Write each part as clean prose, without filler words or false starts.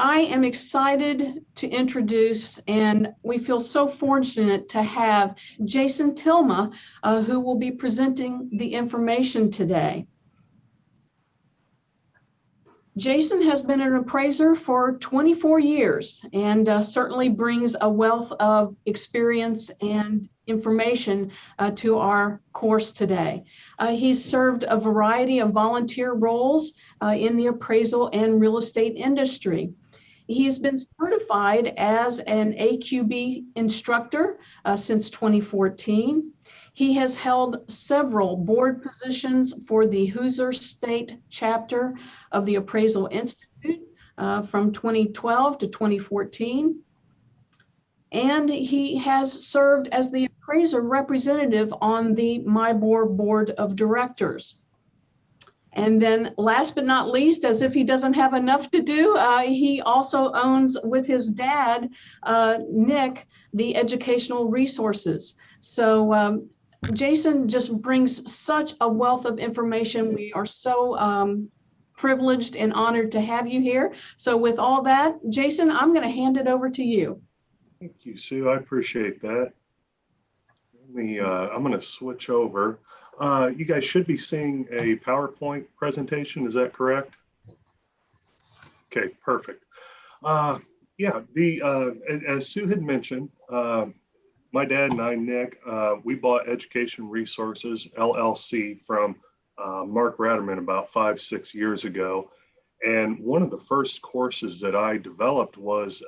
I am excited to introduce, and we feel so fortunate to have Jason Tilma, who will be presenting the information today. Jason has been an appraiser for 24 years and certainly brings a wealth of experience and information to our course today. He's served a variety of volunteer roles in the appraisal and real estate industry. He's been certified as an AQB instructor since 2014. He has held several board positions for the Hoosier State chapter of the Appraisal Institute from 2012 to 2014. And he has served as the appraiser representative on the MIBOR Board of Directors. And then last but not least, as if he doesn't have enough to do, he also owns with his dad, Nick, the educational resources. So Jason just brings such a wealth of information. We are so privileged and honored to have you here. So with all that, Jason, I'm going to hand it over to you. Thank you, Sue. I appreciate that. I'm going to switch over. You guys should be seeing a PowerPoint presentation. Is that correct? Okay, perfect. Yeah, as Sue had mentioned, my dad and I, Nick, we bought Education Resources, LLC from Mark Ratterman about 5-6 years ago. And one of the first courses that I developed was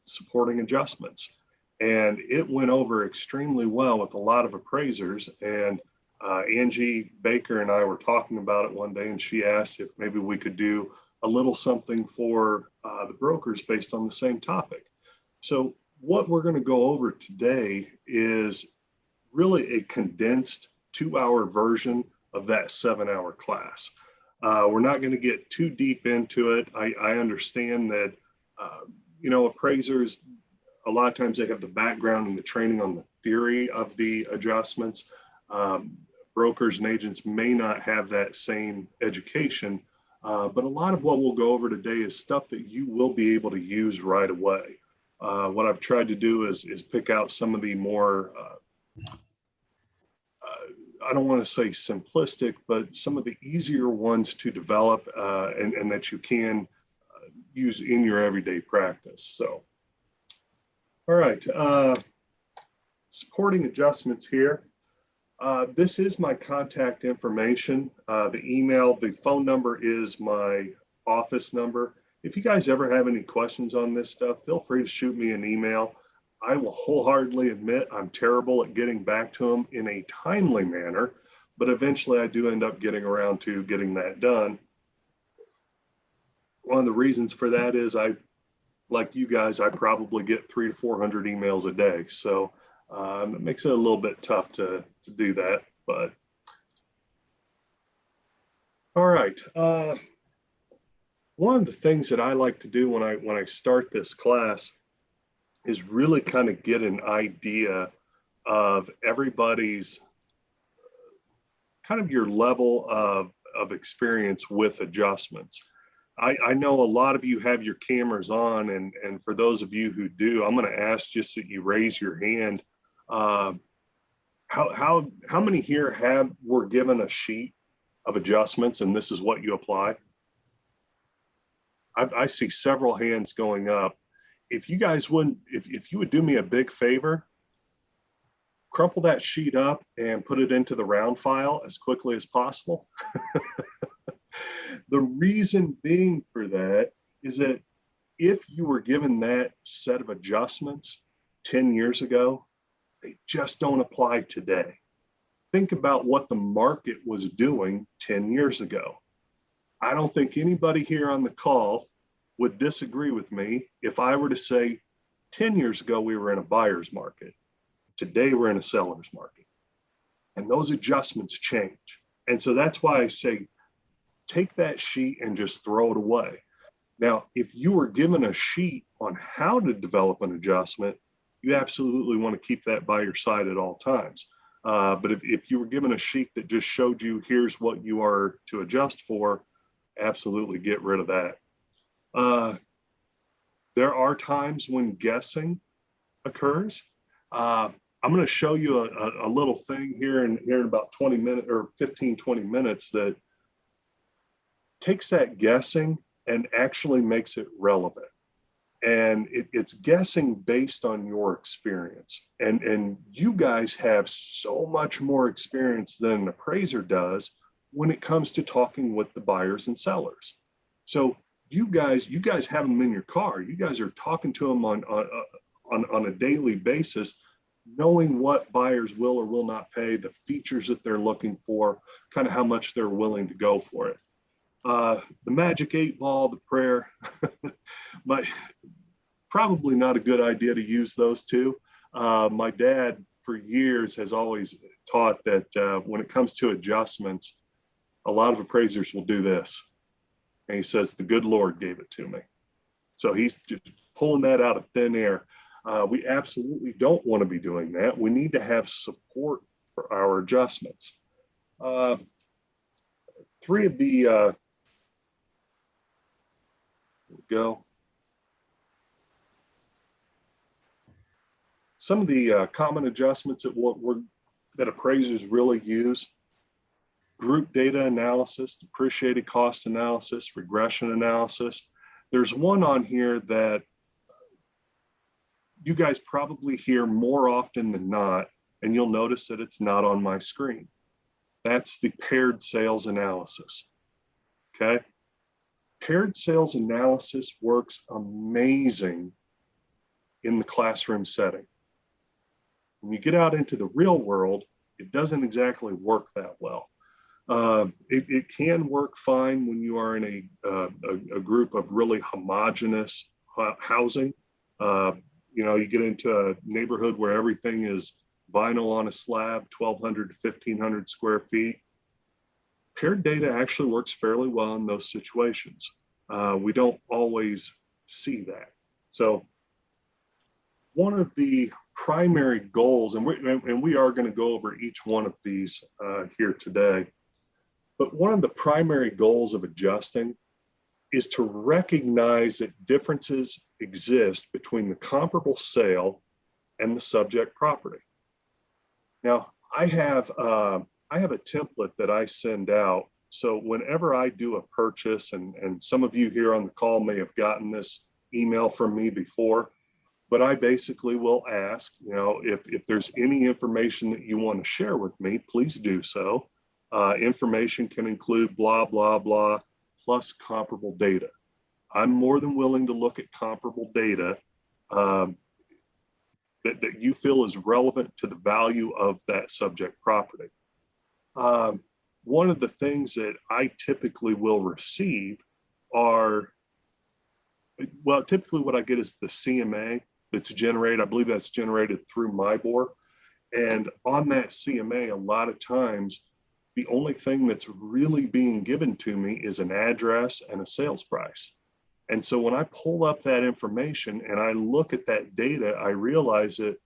supporting adjustments. And it went over extremely well with a lot of appraisers. And Angie Baker and I were talking about it one day, and she asked if maybe we could do a little something for the brokers based on the same topic. So what we're going to go over today is really a condensed 2-hour version of that 7-hour class. We're not going to get too deep into it. I understand that, you know, appraisers, a lot of times they have the background and the training on the theory of the adjustments. Brokers and agents may not have that same education, but a lot of what we'll go over today is stuff that you will be able to use right away. What I've tried to do is pick out some of the more, I don't want to say simplistic, but some of the easier ones to develop and that you can use in your everyday practice. So, all right, supporting adjustments here. This is my contact information. The email, the phone number is my office number. If you guys ever have any questions on this stuff, feel free to shoot me an email. I will wholeheartedly admit I'm terrible at getting back to them in a timely manner, but eventually I do end up getting around to getting that done. One of the reasons for that is like you guys, I probably get 300 to 400 emails a day. So it makes it a little bit tough to do that, but all right. One of the things that I like to do when I start this class is really kind of get an idea of everybody's kind of your level of experience with adjustments. I know a lot of you have your cameras on, and for those of you who do, I'm going to ask just that you raise your hand. How many here were given a sheet of adjustments and this is what you apply? I see several hands going up. If you guys wouldn't, if you would do me a big favor, crumple that sheet up and put it into the round file as quickly as possible. The reason being for that is that if you were given that set of adjustments 10 years ago, they just don't apply today. Think about what the market was doing 10 years ago. I don't think anybody here on the call would disagree with me if I were to say 10 years ago we were in a buyer's market. Today we're in a seller's market. And those adjustments change. And so that's why I say take that sheet and just throw it away. Now, if you were given a sheet on how to develop an adjustment, you absolutely want to keep that by your side at all times. But if you were given a sheet that just showed you here's what you are to adjust for, absolutely get rid of that. There are times when guessing occurs. I'm going to show you a little thing here in about 20 minutes or 15, 20 minutes that takes that guessing and actually makes it relevant. And it's guessing based on your experience. And you guys have so much more experience than an appraiser does when it comes to talking with the buyers and sellers. So you guys have them in your car. You guys are talking to them on a daily basis, knowing what buyers will or will not pay, the features that they're looking for, kind of how much they're willing to go for it. The magic 8 ball, the prayer, probably not a good idea to use those two. My dad for years has always taught that when it comes to adjustments, a lot of appraisers will do this. And he says, the good Lord gave it to me. So he's just pulling that out of thin air. We absolutely don't want to be doing that. We need to have support for our adjustments. Three of the, here we go. Some of the common adjustments that appraisers really use: group data analysis, depreciated cost analysis, regression analysis. There's one on here that you guys probably hear more often than not, and you'll notice that it's not on my screen. That's the paired sales analysis, okay? Paired sales analysis works amazing in the classroom setting. When you get out into the real world, it doesn't exactly work that well. It can work fine when you are in a group of really homogeneous housing. You know, you get into a neighborhood where everything is vinyl on a slab, 1,200 to 1,500 square feet. Paired data actually works fairly well in those situations. We don't always see that. So one of the primary goals, and we are going to go over each one of these here today, but one of the primary goals of adjusting is to recognize that differences exist between the comparable sale and the subject property. Now, I have a template that I send out. So whenever I do a purchase, and some of you here on the call may have gotten this email from me before, but I basically will ask, you know, if there's any information that you want to share with me, please do so. Information can include blah, blah, blah, plus comparable data. I'm more than willing to look at comparable data that you feel is relevant to the value of that subject property. One of the things that I typically will receive are, well, typically what I get is the CMA that's generated. I believe that's generated through MyBor. And on that CMA, a lot of times, the only thing that's really being given to me is an address and a sales price. And so when I pull up that information and I look at that data, I realize that,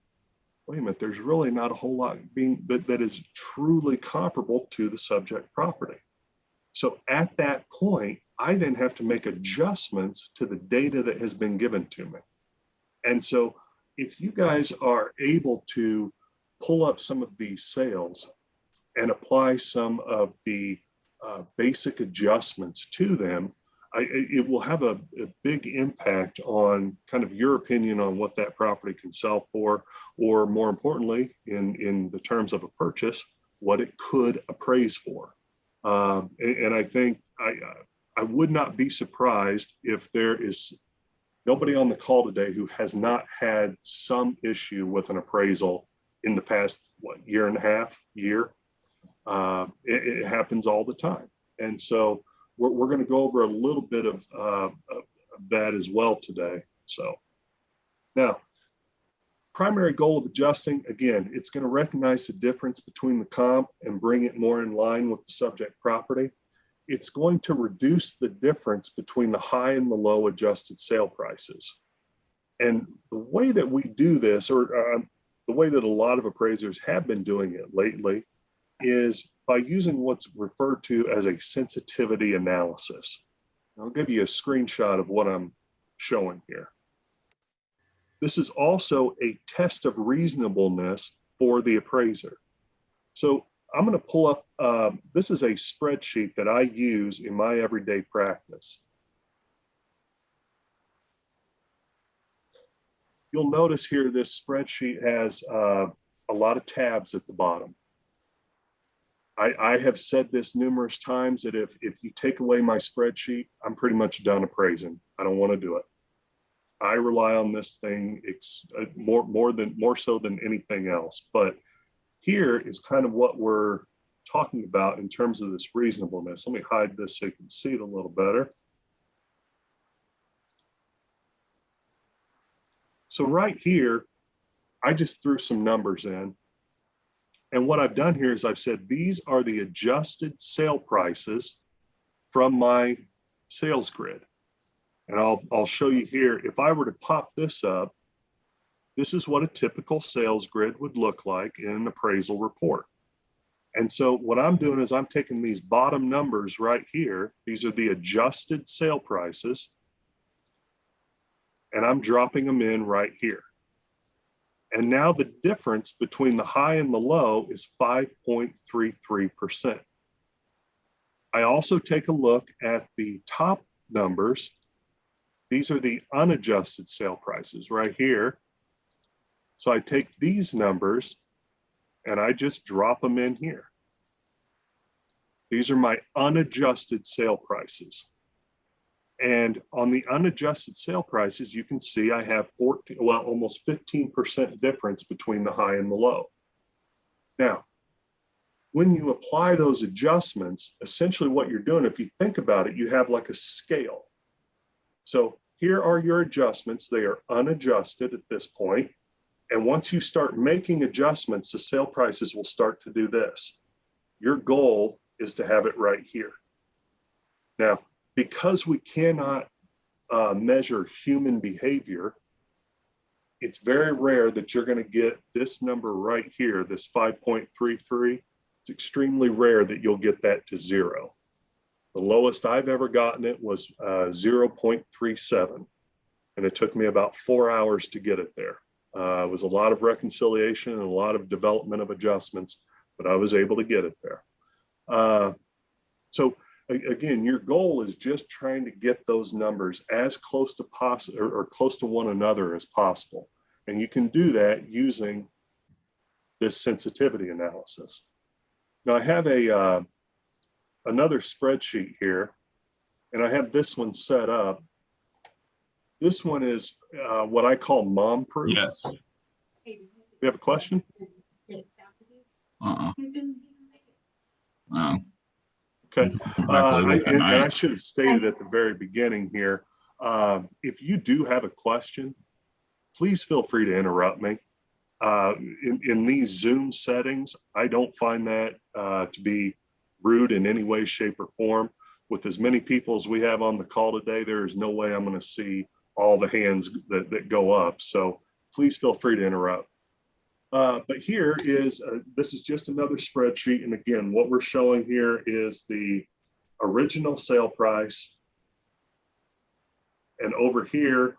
wait a minute, there's really not a whole lot that is truly comparable to the subject property. So at that point, I then have to make adjustments to the data that has been given to me. And so if you guys are able to pull up some of these sales and apply some of the basic adjustments to them, it will have a big impact on kind of your opinion on what that property can sell for, or more importantly, in the terms of a purchase, what it could appraise for. And I think I would not be surprised if there is nobody on the call today who has not had some issue with an appraisal in the past, year and a half. It happens all the time. And so we're going to go over a little bit of that as well today. So now, primary goal of adjusting, again, it's going to recognize the difference between the comp and bring it more in line with the subject property. It's going to reduce the difference between the high and the low adjusted sale prices. And the way that we do this, or the way that a lot of appraisers have been doing it lately, is by using what's referred to as a sensitivity analysis. I'll give you a screenshot of what I'm showing here. This is also a test of reasonableness for the appraiser. So I'm going to pull up, this is a spreadsheet that I use in my everyday practice. You'll notice here this spreadsheet has a lot of tabs at the bottom. I have said this numerous times that if you take away my spreadsheet, I'm pretty much done appraising. I don't want to do it. I rely on this thing more so than anything else. But here is kind of what we're talking about in terms of this reasonableness. Let me hide this so you can see it a little better. So right here, I just threw some numbers in. And what I've done here is I've said, these are the adjusted sale prices from my sales grid. And I'll show you here, if I were to pop this up, this is what a typical sales grid would look like in an appraisal report. And so what I'm doing is I'm taking these bottom numbers right here. These are the adjusted sale prices. And I'm dropping them in right here. And now the difference between the high and the low is 5.33%. I also take a look at the top numbers. These are the unadjusted sale prices right here. So I take these numbers and I just drop them in here. These are my unadjusted sale prices. And on the unadjusted sale prices, you can see I have almost 15% difference between the high and the low. Now, when you apply those adjustments, essentially what you're doing, if you think about it, you have like a scale. So here are your adjustments. They are unadjusted at this point. And once you start making adjustments, the sale prices will start to do this. Your goal is to have it right here. Now, because we cannot measure human behavior, it's very rare that you're going to get this number right here, this 5.33. It's extremely rare that you'll get that to 0. The lowest I've ever gotten it was 0.37, and it took me about 4 hours to get it there. It was a lot of reconciliation and a lot of development of adjustments, but I was able to get it there. So again, your goal is just trying to get those numbers as close to possible or close to one another as possible. And you can do that using this sensitivity analysis. Now I have another spreadsheet here, and I have this one set up. This one is what I call mom proof. Yes. You have a question? No. Okay. And I should have stated at the very beginning here, if you do have a question, please feel free to interrupt me. In these Zoom settings, I don't find that to be rude in any way, shape, or form. With as many people as we have on the call today, there is no way I'm going to see all the hands that go up. So please feel free to interrupt. But here is, this is just another spreadsheet. And again, what we're showing here is the original sale price. And over here,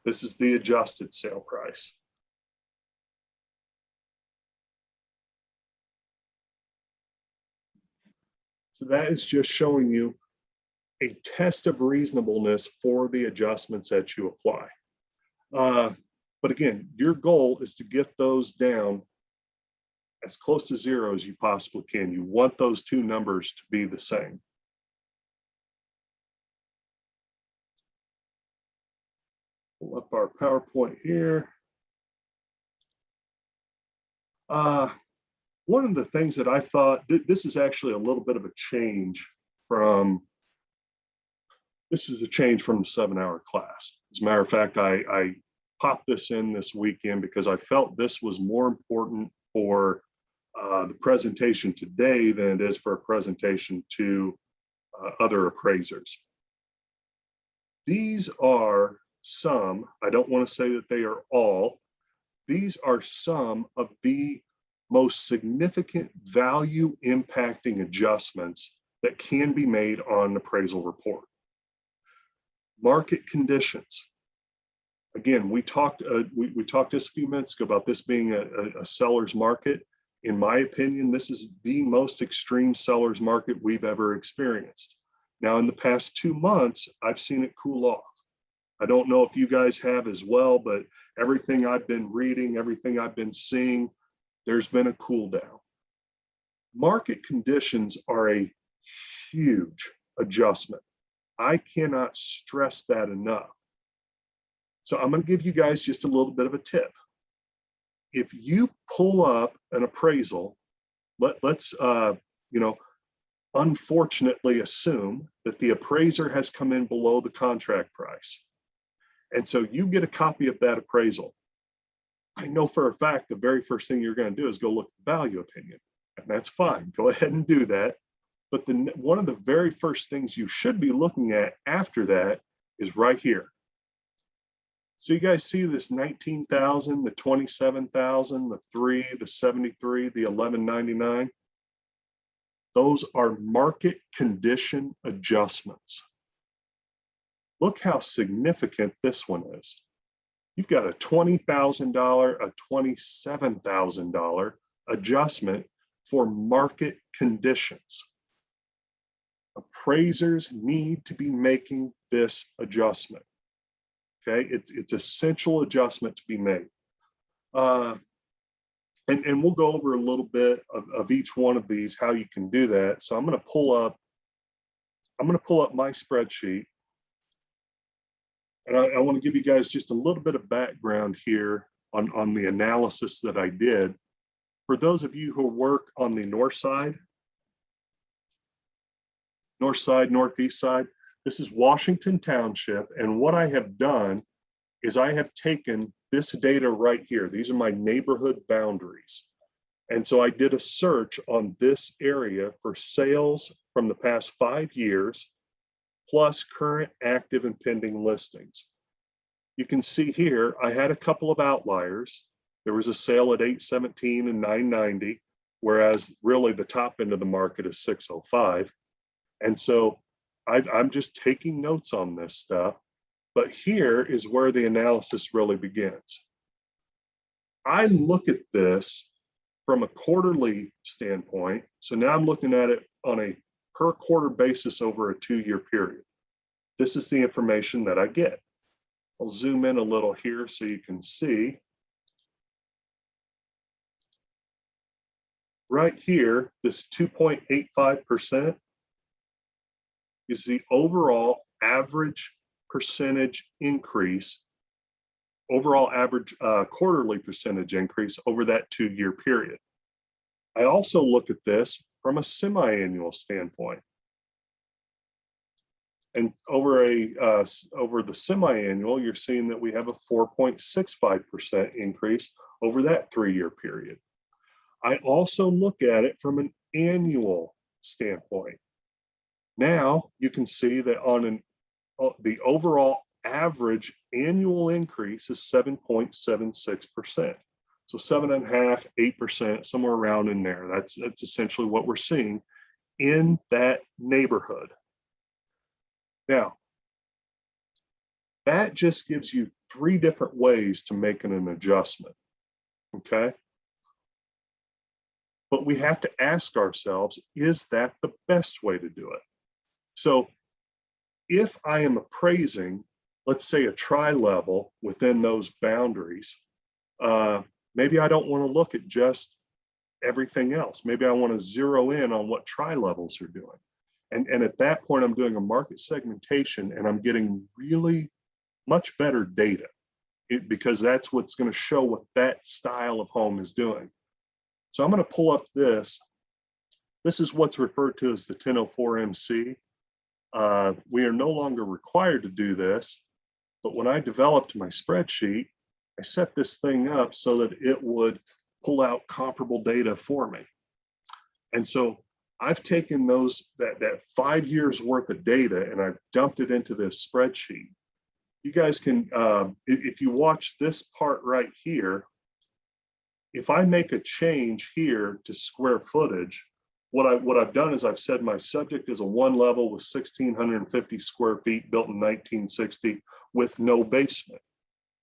this is the adjusted sale price. So that is just showing you a test of reasonableness for the adjustments that you apply. But again, your goal is to get those down as close to 0 as you possibly can. You want those two numbers to be the same. Pull up our PowerPoint here. One of the things that I thought, this is actually a little bit of a change from, this is a change from the 7-hour class. As a matter of fact, I popped this in this weekend because I felt this was more important for the presentation today than it is for a presentation to other appraisers. These are some, I don't want to say that they are all, these are some of the most significant value impacting adjustments that can be made on an appraisal report. Market conditions. Again, we talked just a few minutes ago about this being a seller's market. In my opinion, this is the most extreme seller's market we've ever experienced. Now, in the past 2 months, I've seen it cool off. I don't know if you guys have as well, but everything I've been reading, everything I've been seeing, there's been a cool down. Market conditions are a huge adjustment. I cannot stress that enough. So I'm going to give you guys just a little bit of a tip. If you pull up an appraisal, let's unfortunately assume that the appraiser has come in below the contract price. And so you get a copy of that appraisal. I know for a fact the very first thing you're going to do is go look at the value opinion. And that's fine. Go ahead and do that. But one of the very first things you should be looking at after that is right here. So you guys see this 19,000, the 27,000, the 3, the 73, the 1199. Those are market condition adjustments. Look how significant this one is. You've got a $20,000, a $27,000 adjustment for market conditions. Appraisers need to be making this adjustment. Okay, it's essential adjustment to be made. And we'll go over a little bit of each one of these, how you can do that. So I'm going to pull up my spreadsheet. And I want to give you guys just a little bit of background here on the analysis that I did. For those of you who work on the north side, northeast side, this is Washington Township. And what I have done is I have taken this data right here. These are my neighborhood boundaries. And so I did a search on this area for sales from the past 5 years, plus current active and pending listings. You can see here, I had a couple of outliers. There was a sale at 817 and 990, whereas really the top end of the market is 605. And so I'm just taking notes on this stuff, but here is where the analysis really begins. I look at this from a quarterly standpoint. So now I'm looking at it on a per quarter basis over a 2-year period. This is the information that I get. I'll zoom in a little here so you can see. Right here, this 2.85% is the overall average percentage increase, overall average quarterly percentage increase over that 2-year period. I also look at this from a semi-annual standpoint. And over the semi-annual, you're seeing that we have a 4.65% increase over that 3-year period. I also look at it from an annual standpoint. Now you can see that on the overall average annual increase is 7.76%. So 7.5%, 8%, somewhere around in there. That's essentially what we're seeing in that neighborhood. Now, that just gives you 3 different ways to make an adjustment, okay? But we have to ask ourselves, is that the best way to do it? So if I am appraising, let's say a tri-level within those boundaries, maybe I don't want to look at just everything else. Maybe I want to zero in on what tri-levels are doing. And at that point, I'm doing a market segmentation and I'm getting really much better data because that's what's going to show what that style of home is doing. So I'm going to pull up this. This is what's referred to as the 1004 MC. We are no longer required to do this, but when I developed my spreadsheet, I set this thing up so that it would pull out comparable data for me. And so I've taken that 5 years worth of data and I've dumped it into this spreadsheet. You guys can, if you watch this part right here, if I make a change here to square footage, what I've done is I've said my subject is a 1 level with 1,650 square feet built in 1960 with no basement.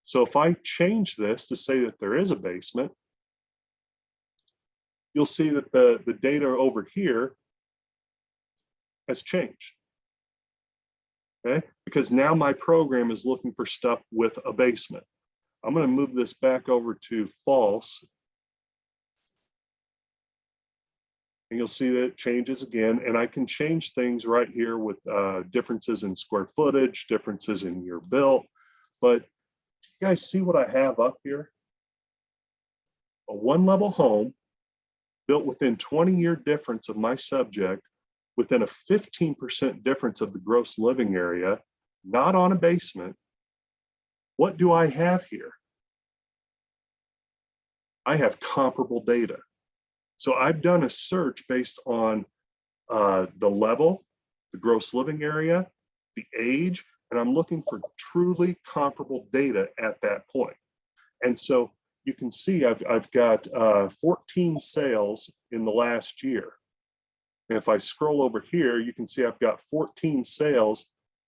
So if I change this to say that there is a basement, you'll see that the data over here has changed. Okay, because now my program is looking for stuff with a basement. I'm going to move this back over to false. And you'll see that it changes again. And I can change things right here with differences in square footage, differences in year built. But you guys see what I have up here? A one-level home built within 20-year difference of my subject, within a 15% difference of the gross living area, not on a basement. What do I have here? I have comparable data. So I've done a search based on the level, the gross living area, the age, and I'm looking for truly comparable data at that point. And so you can see I've got 14 sales in the last year. And if I scroll over here, you can see I've got 14 sales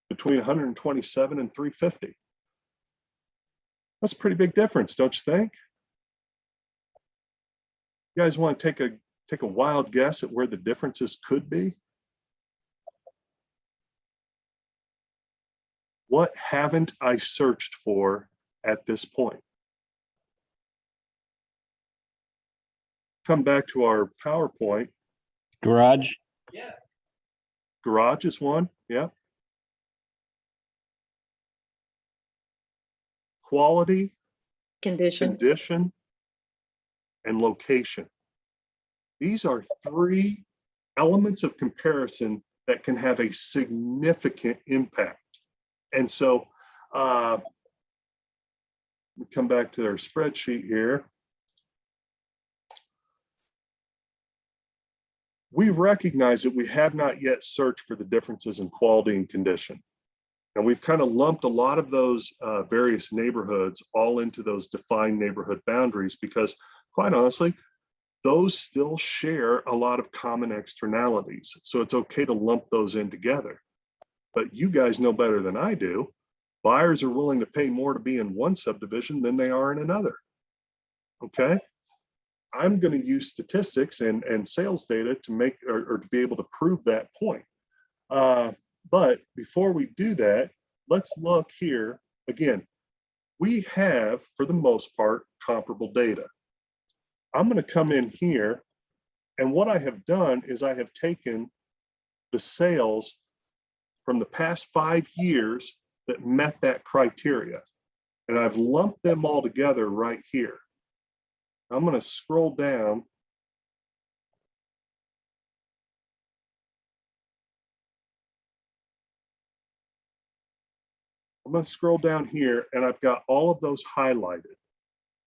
between 127 and 350. That's a pretty big difference, don't you think? You guys want to take a wild guess at where the differences could be? What haven't I searched for at this point? Come back to our PowerPoint. Garage. Yeah. Garage is one, yeah. Quality, Condition. condition, and location. These are three elements of comparison that can have a significant impact. And so we come back to our spreadsheet here. We recognize that we have not yet searched for the differences in quality and condition. And we've kind of lumped a lot of those various neighborhoods all into those defined neighborhood boundaries because, quite honestly, those still share a lot of common externalities. So it's okay to lump those in together. But you guys know better than I do. Buyers are willing to pay more to be in one subdivision than they are in another. Okay? I'm going to use statistics and sales data to make or to be able to prove that point. But before we do that, let's look here. Again, we have, for the most part, comparable data. I'm going to come in here, and what I have done is I have taken the sales from the past 5 years that met that criteria, and I've lumped them all together right here. I'm going to scroll down. I'm going to scroll down here, and I've got all of those highlighted.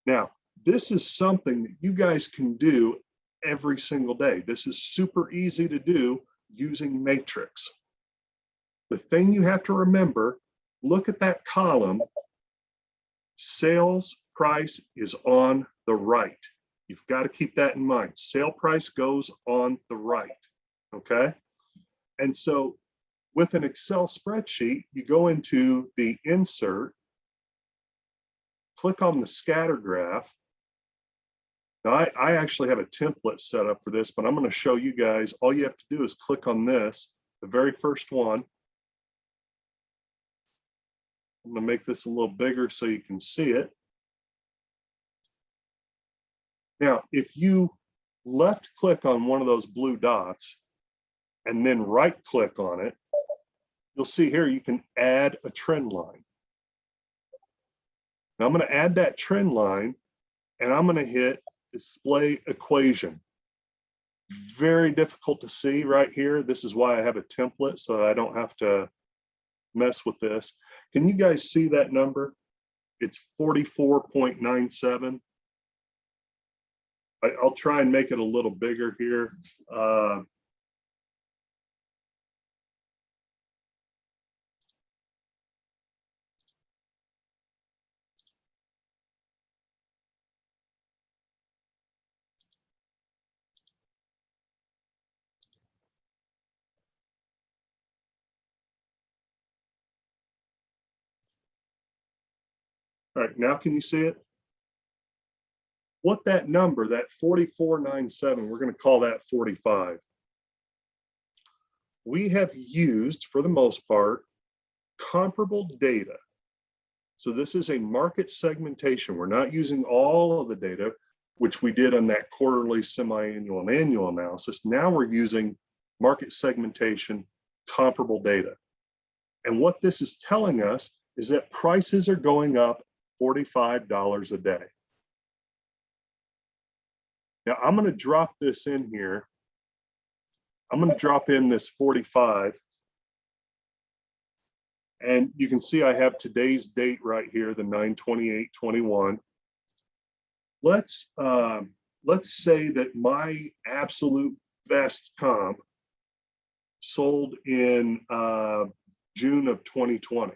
Now, this is something that you guys can do every single day. This is super easy to do using Matrix. The thing you have to remember, look at that column. Sales price is on the right. You've got to keep that in mind. Sale price goes on the right, okay? And so with an Excel spreadsheet, you go into the insert, click on the scatter graph. Now, I actually have a template set up for this, but I'm going to show you guys. All you have to do is click on this, the very first one. I'm going to make this a little bigger so you can see it. Now, if you left click on one of those blue dots and then right click on it, you'll see here you can add a trend line. Now I'm going to add that trend line and I'm going to hit display equation. Very difficult to see right here. This is why I have a template so I don't have to mess with this. Can you guys see that number? It's 44.97. I'll try and make it a little bigger here. All right, now can you see it? What that number, that 4497, we're going to call that 45. We have used, for the most part, comparable data. So this is a market segmentation. We're not using all of the data, which we did on that quarterly, semi-annual, and annual analysis. Now we're using market segmentation, comparable data. And what this is telling us is that prices are going up $45 a day. Now I'm going to drop this in here. I'm going to drop in this 45. And you can see I have today's date right here, the 9/28/21. Let's say that my absolute best comp sold in June of 2020.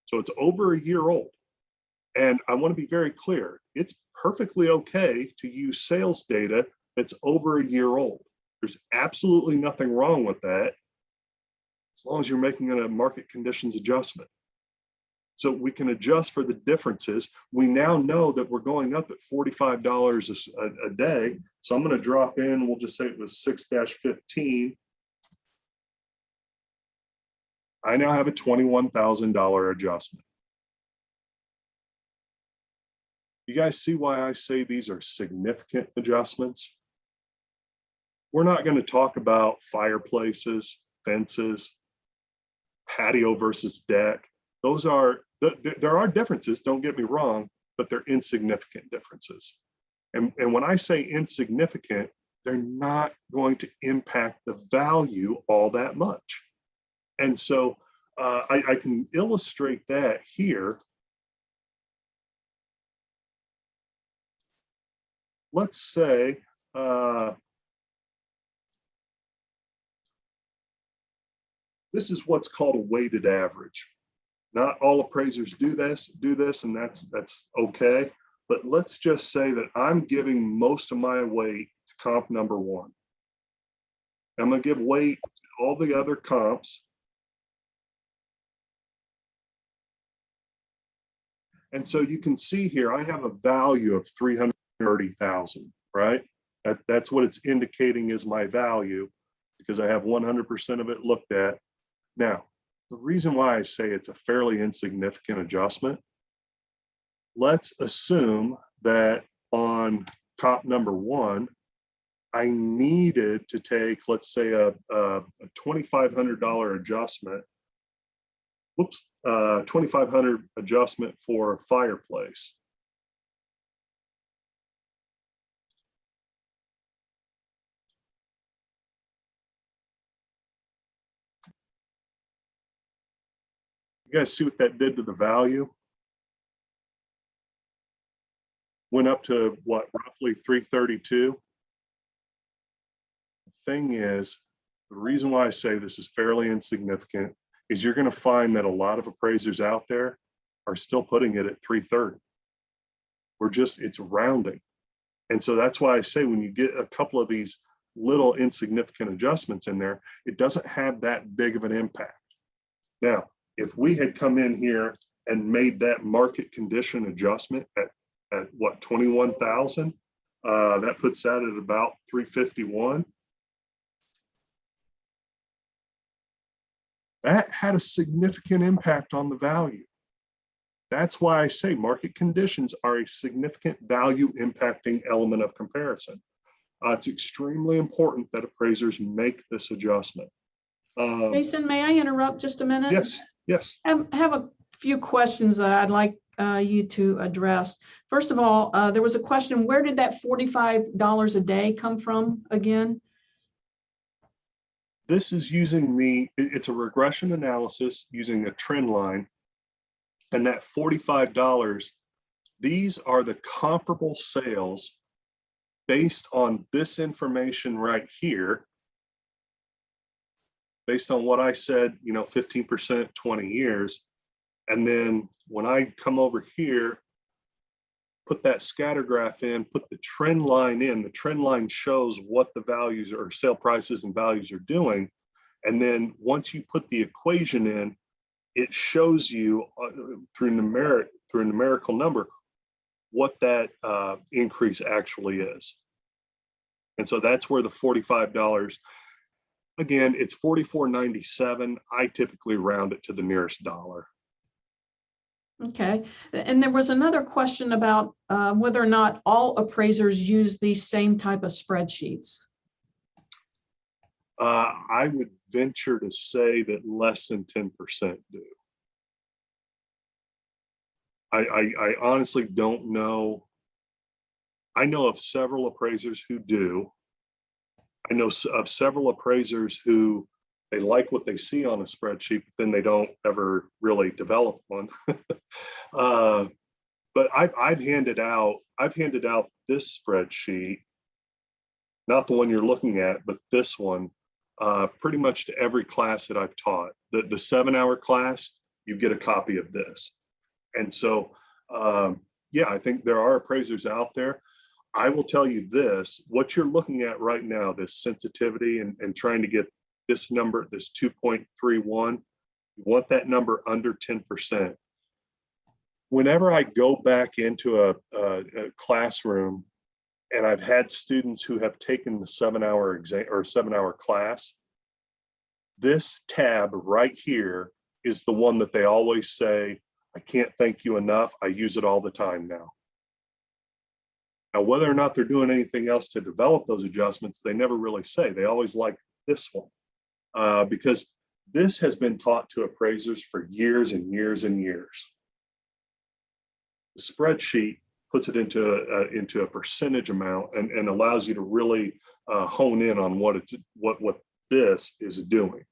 So it's over a year old. And I want to be very clear, it's perfectly okay to use sales data that's over a year old. There's absolutely nothing wrong with that, as long as you're making a market conditions adjustment. So we can adjust for the differences. We now know that we're going up at $45 a day. So I'm going to drop in, we'll just say it was 6-15. I now have a $21,000 adjustment. You guys see why I say these are significant adjustments? We're not going to talk about fireplaces, fences, patio versus deck. Those are, there are differences, don't get me wrong, but they're insignificant differences. And when I say insignificant, they're not going to impact the value all that much. And so I can illustrate that here. Let's say, this is what's called a weighted average. Not all appraisers do this, and that's okay. But let's just say that I'm giving most of my weight to comp number one. I'm going to give weight to all the other comps. And so you can see here, I have a value of 330,000, right? That's what it's indicating is my value, because I have 100% of it looked at. Now, the reason why I say it's a fairly insignificant adjustment, let's assume that on comp number one, I needed to take, let's say, a $2,500 adjustment. Whoops, $2,500 adjustment for a fireplace. You guys see what that did to the value? Went up to what, roughly 332. The thing is, the reason why I say this is fairly insignificant is you're going to find that a lot of appraisers out there are still putting it at 330. It's rounding. And so that's why I say when you get a couple of these little insignificant adjustments in there, it doesn't have that big of an impact. Now, if we had come in here and made that market condition adjustment at what, 21,000, that puts that at about 351. That had a significant impact on the value. That's why I say market conditions are a significant value impacting element of comparison. It's extremely important that appraisers make this adjustment. Jason, may I interrupt just a minute? Yes, yes. I have a few questions that I'd like you to address. First of all, there was a question, where did that $45 a day come from again? This is using it's a regression analysis using a trend line. And that $45, these are the comparable sales based on this information right here, based on what I said, 15%, 20 years. And then when I come over here, put that scatter graph in, put the trend line in, the trend line shows what the values or sale prices and values are doing. And then once you put the equation in, it shows you through numeric through a numerical number what that increase actually is. And so that's where the $45, again, it's $44.97. I typically round it to the nearest dollar. Okay, and there was another question about whether or not all appraisers use these same type of spreadsheets. I would venture to say that less than 10% do. I honestly don't know. I know of several appraisers who do. I know of several appraisers who they like what they see on a spreadsheet, but then they don't ever really develop one. But I've handed out this spreadsheet, not the one you're looking at, but this one, pretty much to every class that I've taught. The 7-hour class, you get a copy of this. And so, yeah, I think there are appraisers out there. I will tell you this, what you're looking at right now, this sensitivity and trying to get this number, this 2.31, you want that number under 10%. Whenever I go back into a classroom and I've had students who have taken the 7-hour exam or 7-hour class, this tab right here is the one that they always say, I can't thank you enough. I use it all the time now. Now, whether or not they're doing anything else to develop those adjustments, they never really say. They always like this one because this has been taught to appraisers for years and years and years. The spreadsheet puts it into a percentage amount and allows you to really hone in on what this is doing.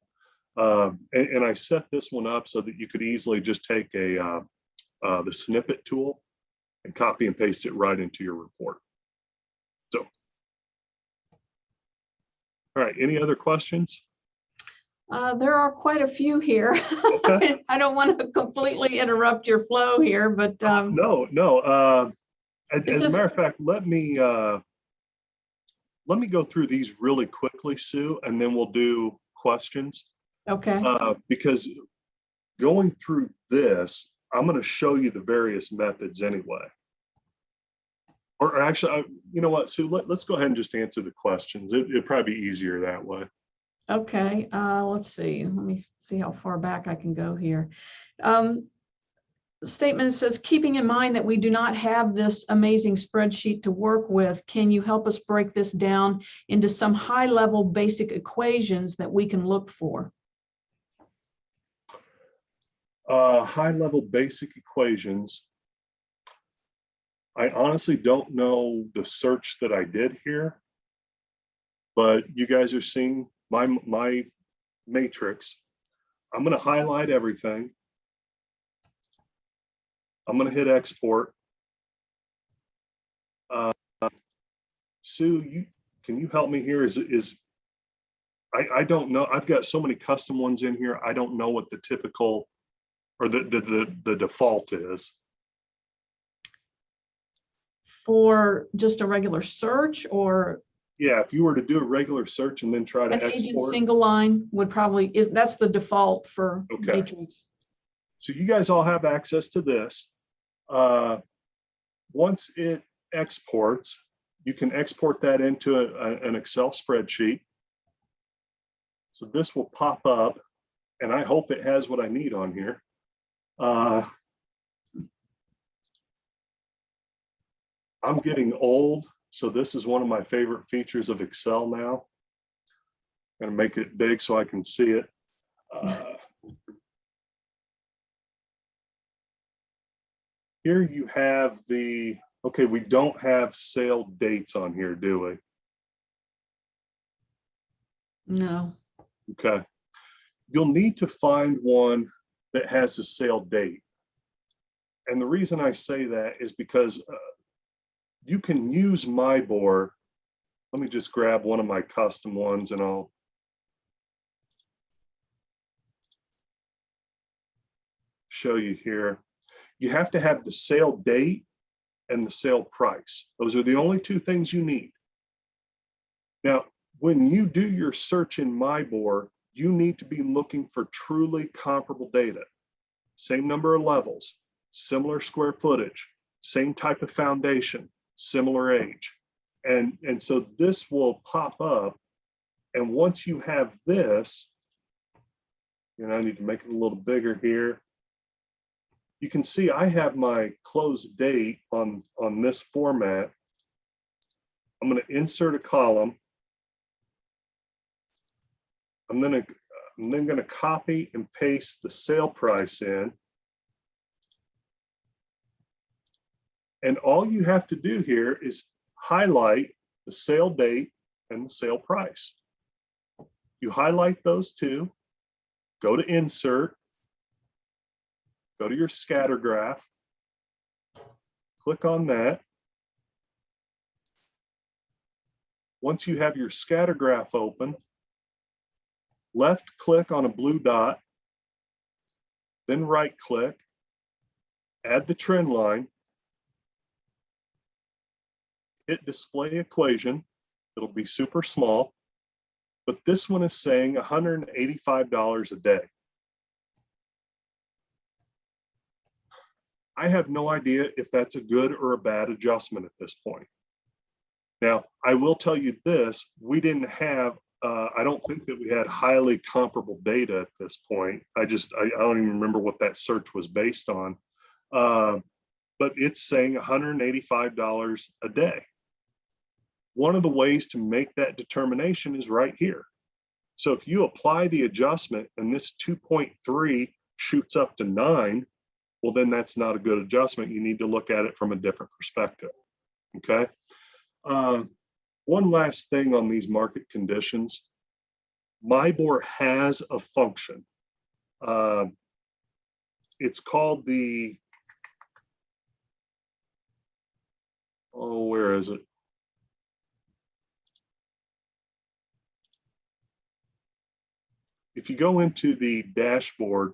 And I set this one up so that you could easily just take the snippet tool and copy and paste it right into your report. So, all right, any other questions? There are quite a few here. I don't want to completely interrupt your flow here, but no. As a matter of fact, let me go through these really quickly, Sue, and then we'll do questions. Okay. Because going through this, I'm going to show you the various methods anyway. Or actually, you know what, Sue, let's go ahead and just answer the questions. It'd probably be easier that way. Okay, let's see. Let me see how far back I can go here. The statement says, keeping in mind that we do not have this amazing spreadsheet to work with, can you help us break this down into some high-level basic equations that we can look for? High-level basic equations. I honestly don't know the search that I did here, but you guys are seeing my matrix. I'm going to highlight everything. I'm going to hit export. Sue, can you help me here? I don't know. I've got so many custom ones in here. I don't know what the typical or the default is. For just a regular search, or yeah, if you were to do a regular search and then try to an export, agent single line would probably that's the default for matrix. So you guys all have access to this. Once it exports, you can export that into an Excel spreadsheet. So this will pop up, and I hope it has what I need on here. I'm getting old, so this is one of my favorite features of Excel now. I'm gonna make it big so I can see it. Here you have okay, we don't have sale dates on here, do we? No. Okay. You'll need to find one that has a sale date. And the reason I say that is because you can use MyBore. Let me just grab one of my custom ones and I'll show you here. You have to have the sale date and the sale price. Those are the only two things you need. Now, when you do your search in MyBore, you need to be looking for truly comparable data. Same number of levels, similar square footage, same type of foundation, similar age. And so this will pop up. And once you have this, and I need to make it a little bigger here, you can see I have my close date on this format. I'm going to insert a column. I'm then going to copy and paste the sale price in. And all you have to do here is highlight the sale date and the sale price. You highlight those two, go to insert, go to your scatter graph, click on that. Once you have your scatter graph open, left click on a blue dot, then right click, add the trend line, hit display equation. It'll be super small, but this one is saying $185 a day. I have no idea if that's a good or a bad adjustment at this point. Now, I will tell you this, we didn't have, I don't think that we had highly comparable data at this point. I don't even remember what that search was based on, but it's saying $185 a day. One of the ways to make that determination is right here. So if you apply the adjustment and this 2.3 shoots up to 9, well, then that's not a good adjustment. You need to look at it from a different perspective, okay? One last thing on these market conditions. MIBOR has a function. It's called the, oh, where is it? If you go into the dashboard,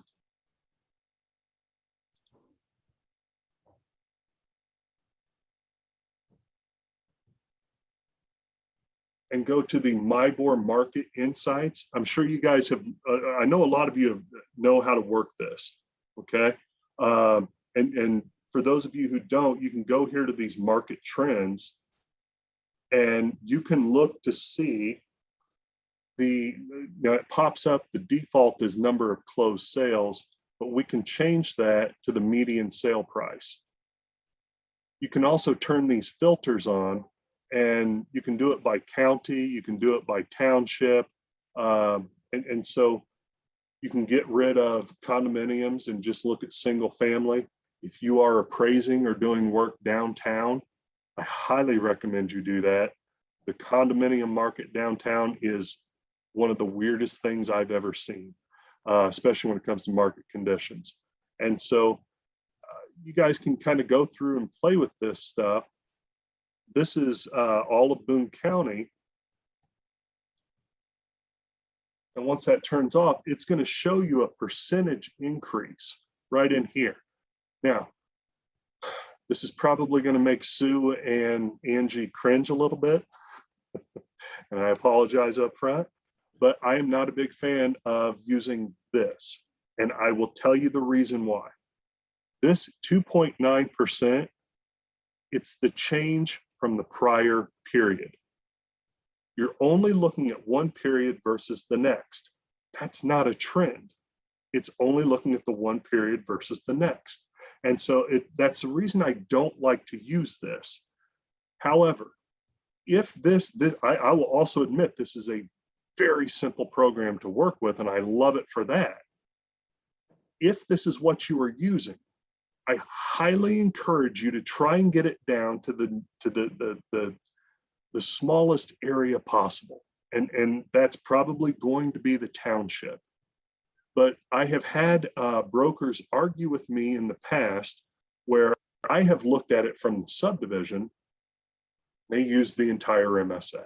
and go to the MIBOR Market Insights, I'm sure you guys have, I know a lot of you know how to work this, okay? And for those of you who don't, you can go here to these market trends and you can look to see it pops up, the default is number of closed sales, but we can change that to the median sale price. You can also turn these filters on, and you can do it by county, you can do it by township, and so you can get rid of condominiums and just look at single family. If you are appraising or doing work downtown, I highly recommend you do that. The condominium market downtown is one of the weirdest things I've ever seen, especially when it comes to market conditions. And so you guys can kind of go through and play with this stuff. This is all of Boone County. And once that turns off, it's going to show you a percentage increase right in here. Now, this is probably going to make Sue and Angie cringe a little bit. And I apologize up front, but I am not a big fan of using this. And I will tell you the reason why. This 2.9%, it's the change from the prior period. You're only looking at one period versus the next. That's not a trend. It's only looking at the one period versus the next. And so that's the reason I don't like to use this. However, if I will also admit this is a very simple program to work with, and I love it for that. If this is what you are using, I highly encourage you to try and get it down to the smallest area possible. And that's probably going to be the township. But I have had brokers argue with me in the past where I have looked at it from the subdivision. They used the entire MSA.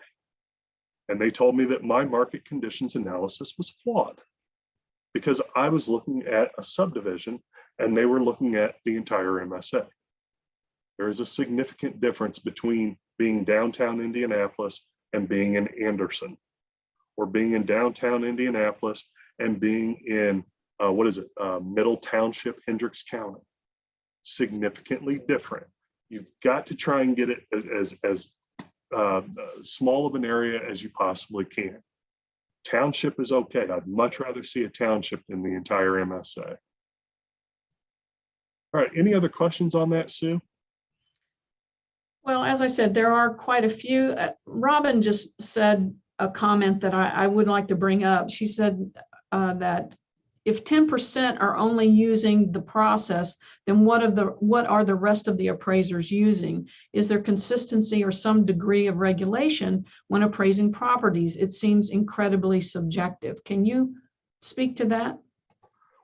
And they told me that my market conditions analysis was flawed because I was looking at a subdivision and they were looking at the entire MSA. There is a significant difference between being downtown Indianapolis and being in Anderson, or being in downtown Indianapolis and being in, Middle Township, Hendricks County. significantly different. You've got to try and get it as small of an area as you possibly can. Township is okay. I'd much rather see a township than the entire MSA. All right, any other questions on that, Sue? Well, as I said, there are quite a few. Robin just said a comment that I would like to bring up. She said that if 10% are only using the process, then what are the rest of the appraisers using? Is there consistency or some degree of regulation when appraising properties? It seems incredibly subjective. Can you speak to that?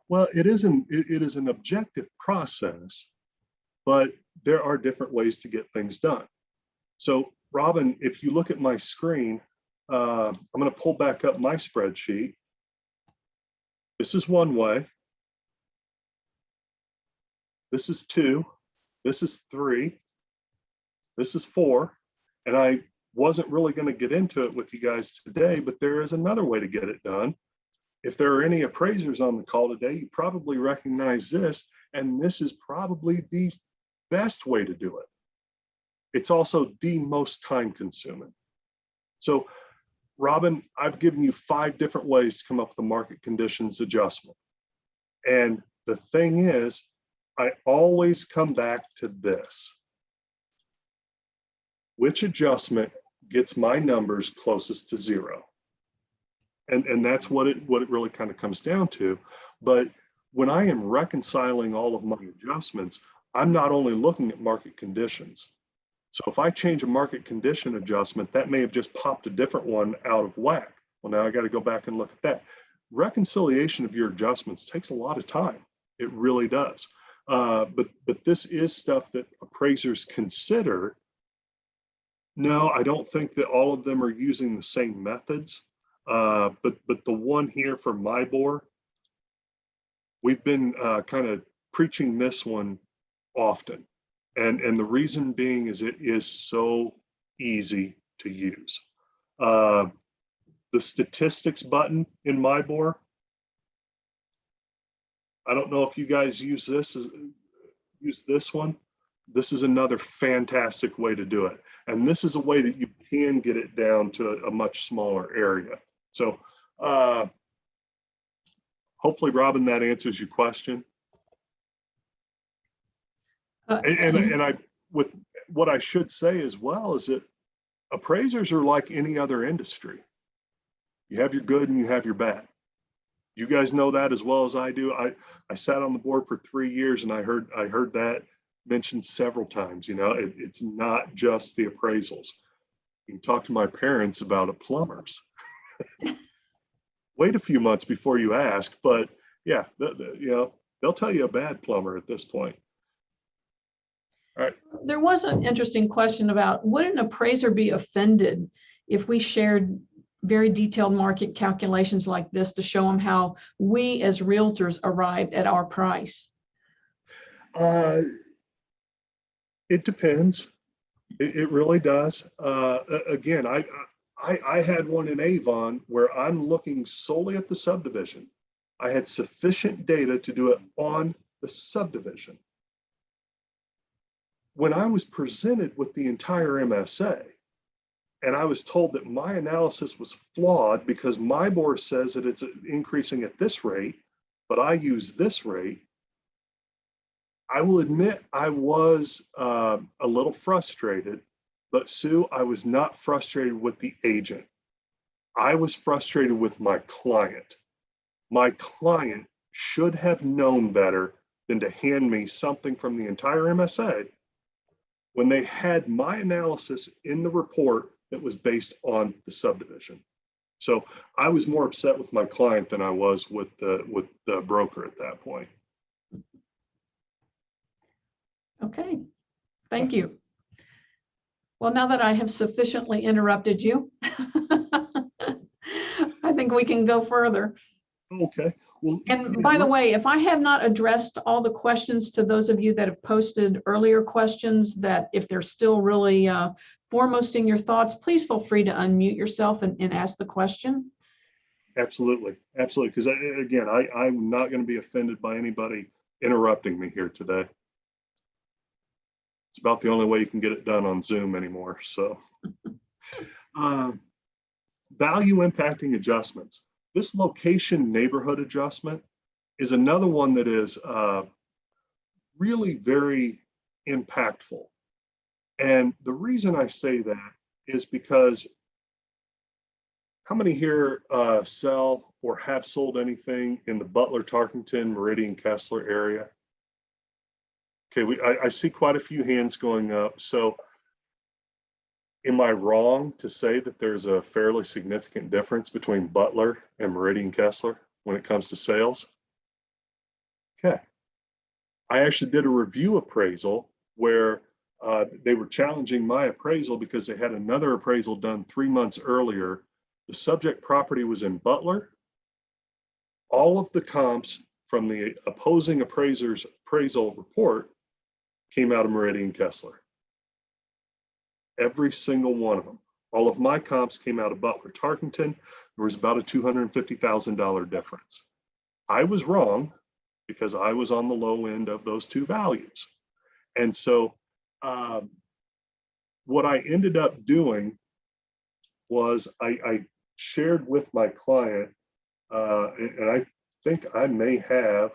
Well, it is an objective process, but there are different ways to get things done. So, Robin, if you look at my screen, I'm going to pull back up my spreadsheet. This is one way. This is 2. This is 3. This is 4. And I wasn't really going to get into it with you guys today, but there is another way to get it done. If there are any appraisers on the call today, you probably recognize this, and this is probably the best way to do it. It's also the most time consuming. So, Robin, I've given you 5 different ways to come up with a market conditions adjustment. And the thing is, I always come back to this. Which adjustment gets my numbers closest to 0? And that's what it really kind of comes down to. But when I am reconciling all of my adjustments, I'm not only looking at market conditions. So if I change a market condition adjustment, that may have just popped a different one out of whack. Well, now I got to go back and look at that. Reconciliation of your adjustments takes a lot of time. It really does. But this is stuff that appraisers consider. No, I don't think that all of them are using the same methods. But the one here for MIBOR, we've been kind of preaching this one often. And the reason being is it is so easy to use. The statistics button in MIBOR, I don't know if you guys use this one. This is another fantastic way to do it. And this is a way that you can get it down to a much smaller area. So hopefully, Robin, that answers your question. And I, with what I should say as well is that appraisers are like any other industry. You have your good and you have your bad. You guys know that as well as I do. I sat on the board for 3 years and I heard that mentioned several times. You know, it's not just the appraisals. You can talk to my parents about it, plumbers. Wait a few months before you ask, but yeah, you know, they'll tell you a bad plumber at this point. All right. There was an interesting question about, would an appraiser be offended if we shared very detailed market calculations like this to show them how we as realtors arrived at our price? It depends. It really does. Again, I had one in Avon where I'm looking solely at the subdivision. I had sufficient data to do it on the subdivision. When I was presented with the entire MSA, and I was told that my analysis was flawed because MIBOR says that it's increasing at this rate, but I use this rate, I will admit I was a little frustrated, but Sue, I was not frustrated with the agent. I was frustrated with my client. My client should have known better than to hand me something from the entire MSA when they had my analysis in the report that was based on the subdivision. So I was more upset with my client than I was with the broker at that point. Okay, thank you. Well, now that I have sufficiently interrupted you, I think we can go further. Okay. Well, and by the way, if I have not addressed all the questions to those of you that have posted earlier questions, that if they're still really foremost in your thoughts, please feel free to unmute yourself and ask the question. Absolutely. Absolutely. Because again, I'm not going to be offended by anybody interrupting me here today. about the only way you can get it done on Zoom anymore. So value impacting adjustments. This location neighborhood adjustment is another one that is really very impactful. And the reason I say that is because how many here sell or have sold anything in the Butler, Tarkington, Meridian, Kessler area? Okay, I see quite a few hands going up. So am I wrong to say that there's a fairly significant difference between Butler and Meridian, Kessler when it comes to sales? Okay. I actually did a review appraisal where they were challenging my appraisal because they had another appraisal done 3 months earlier. The subject property was in Butler. All of the comps from the opposing appraiser's appraisal report came out of Meridian, Kessler. Every single one of them. All of my comps came out of Butler, Tarkington. There was about a $250,000 difference. I was wrong because I was on the low end of those two values. And so what I ended up doing was I shared with my client, and I think I may have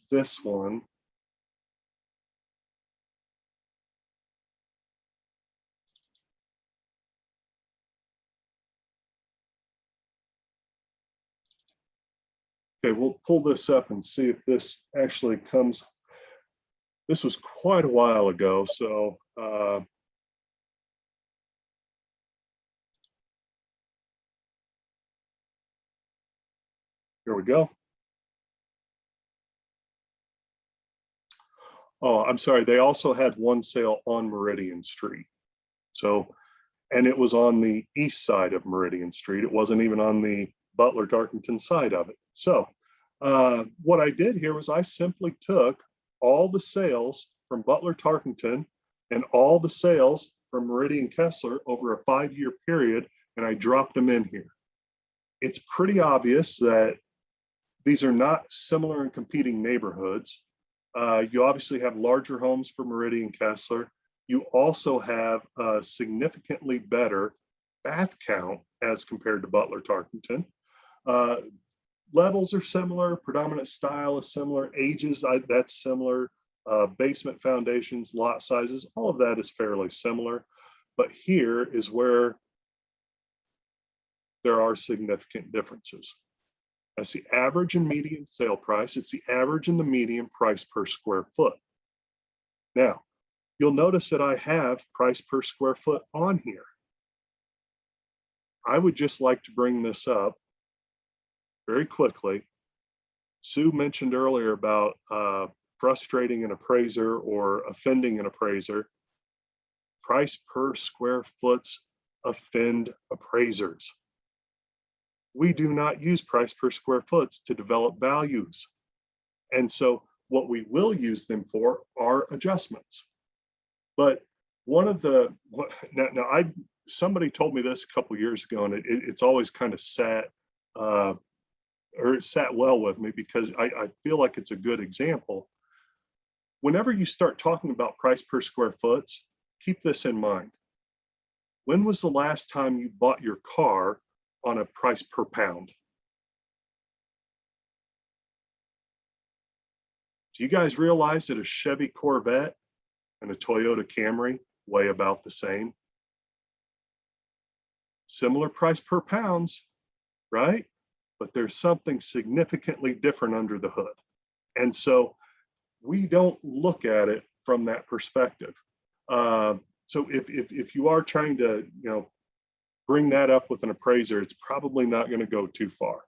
this one. Okay, we'll pull this up and see if this actually comes. This was quite a while ago, so here we go. Oh, I'm sorry. They also had one sale on Meridian Street. So, and it was on the east side of Meridian Street. It wasn't even on the Butler Tarkington side of it. So what I did here was I simply took all the sales from Butler Tarkington and all the sales from Meridian Kessler over a 5-year period, and I dropped them in here. It's pretty obvious that these are not similar and competing neighborhoods. You obviously have larger homes for Meridian Kessler. You also have a significantly better bath count as compared to Butler Tarkington. Levels are similar, predominant style is similar, ages, that's similar, basement foundations, lot sizes, all of that is fairly similar. But here is where there are significant differences. That's the average and median sale price. It's the average and the median price per square foot. Now, you'll notice that I have price per square foot on here. I would just like to bring this up very quickly. Sue mentioned earlier about frustrating an appraiser or offending an appraiser. Price per square foots offend appraisers. We do not use price per square foot to develop values. And so what we will use them for are adjustments. But one of the, somebody told me this a couple of years ago, and it's always kind of sat, or it sat well with me because I feel like it's a good example. Whenever you start talking about price per square foot, keep this in mind. When was the last time you bought your car on a price per pound? Do you guys realize that a Chevy Corvette and a Toyota Camry weigh about the same? Similar price per pounds, right? But there's something significantly different under the hood. And so we don't look at it from that perspective. So if you are trying to, bring that up with an appraiser, it's probably not going to go too far.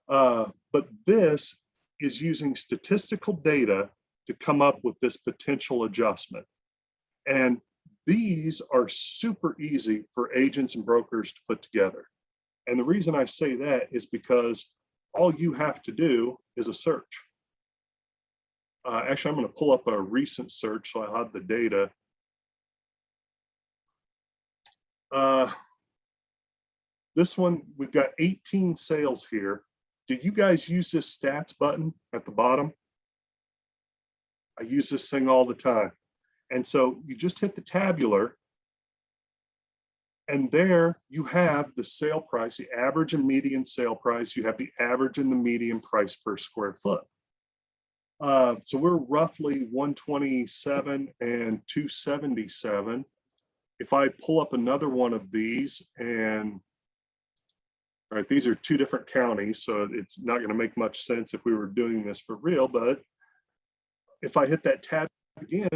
But this is using statistical data to come up with this potential adjustment. And these are super easy for agents and brokers to put together. And the reason I say that is because all you have to do is a search. Actually, I'm going to pull up a recent search so I have the data. This one, we've got 18 sales here. Do you guys use this stats button at the bottom? I use this thing all the time. And so you just hit the tabular, and there you have the sale price, the average and median sale price. You have the average and the median price per square foot. So we're roughly 127 and 277. If I pull up another one of these, and all right, these are two different counties, so it's not going to make much sense if we were doing this for real. But if I hit that tab again,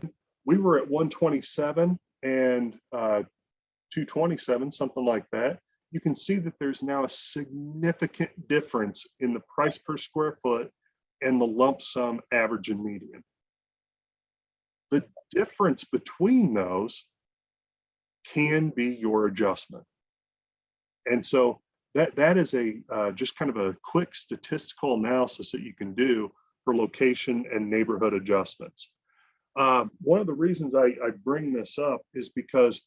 we were at 127 and 227, something like that. You can see that there's now a significant difference in the price per square foot and the lump sum average and median. The difference between those can be your adjustment. And so that is a just kind of a quick statistical analysis that you can do for location and neighborhood adjustments. One of the reasons I bring this up is because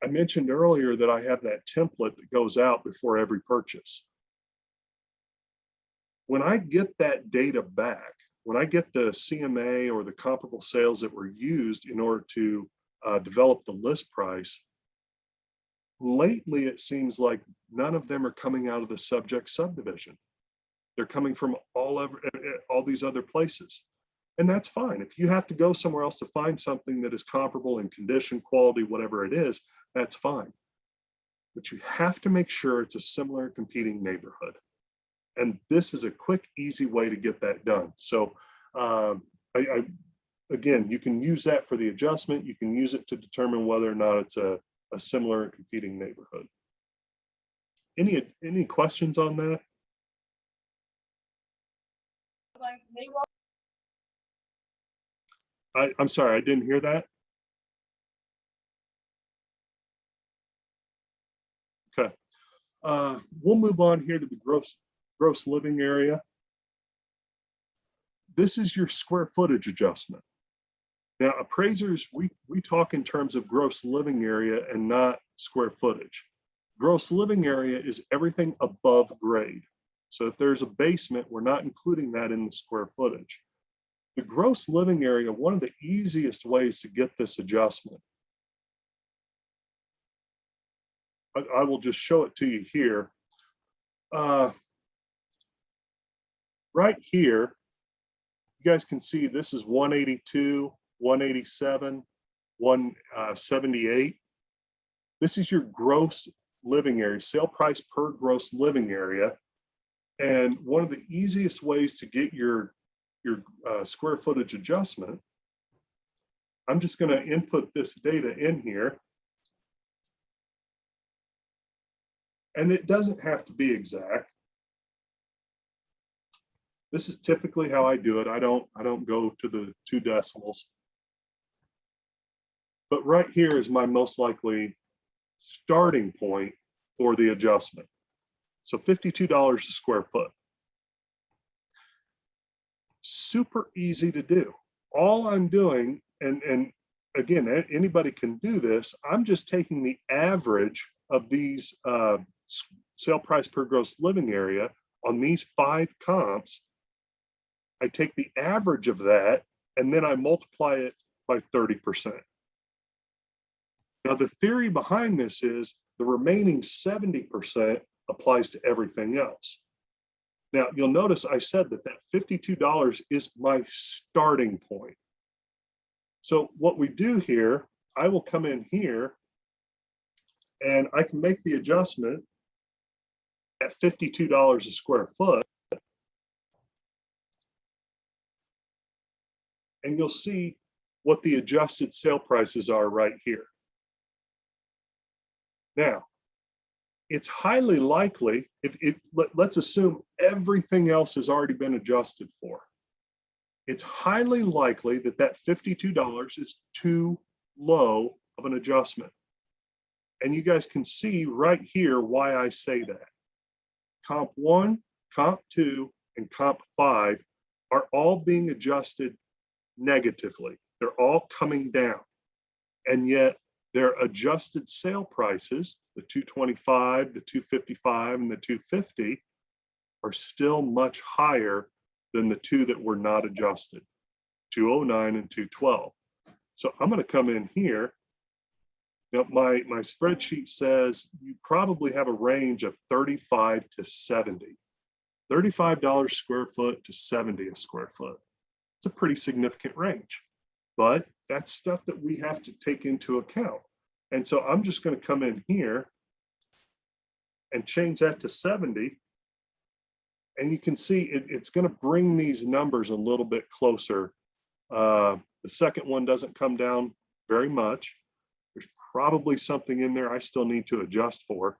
I mentioned earlier that I have that template that goes out before every purchase. When I get that data back, when I get the CMA or the comparable sales that were used in order to develop the list price, lately it seems like none of them are coming out of the subject subdivision. They're coming from all these other places. And that's fine. If you have to go somewhere else to find something that is comparable in condition, quality, whatever it is, that's fine. But you have to make sure it's a similar competing neighborhood. And this is a quick, easy way to get that done. So again, you can use that for the adjustment. You can use it to determine whether or not it's a similar competing neighborhood. Any questions on that? I'm sorry, I didn't hear that. Okay, we'll move on here to the gross living area. This is your square footage adjustment. Now, appraisers, we talk in terms of gross living area and not square footage. Gross living area is everything above grade. So if there's a basement, we're not including that in the square footage. The gross living area, one of the easiest ways to get this adjustment, I will just show it to you here. Right here, you guys can see this is 182, 187, 178. This is your gross living area, sale price per gross living area. And one of the easiest ways to get your square footage adjustment, I'm just going to input this data in here. And it doesn't have to be exact. This is typically how I do it. I don't go to the 2 decimals. But right here is my most likely starting point for the adjustment. So $52 a square foot. Super easy to do. All I'm doing, and again, anybody can do this, I'm just taking the average of these sale price per gross living area on these 5 comps. I take the average of that, and then I multiply it by 30%. Now, the theory behind this is the remaining 70% applies to everything else. Now, you'll notice I said that $52 is my starting point. So what we do here, I will come in here and I can make the adjustment at $52 a square foot. And you'll see what the adjusted sale prices are right here. Now, it's highly likely, let's assume everything else has already been adjusted for. It's highly likely that $52 is too low of an adjustment. And you guys can see right here why I say that. Comp 1, Comp 2, and Comp 5 are all being adjusted negatively. They're all coming down. And yet their adjusted sale prices, the 225, the 255, and the 250, are still much higher than the 2 that were not adjusted. 209, and 212. So I'm going to come in here. Now, my spreadsheet says you probably have a range of 35 to 70. $35 square foot to 70 a square foot. It's a pretty significant range, but that's stuff that we have to take into account. And so I'm just going to come in here and change that to 70. And you can see it's going to bring these numbers a little bit closer. The second one doesn't come down very much. There's probably something in there I still need to adjust for,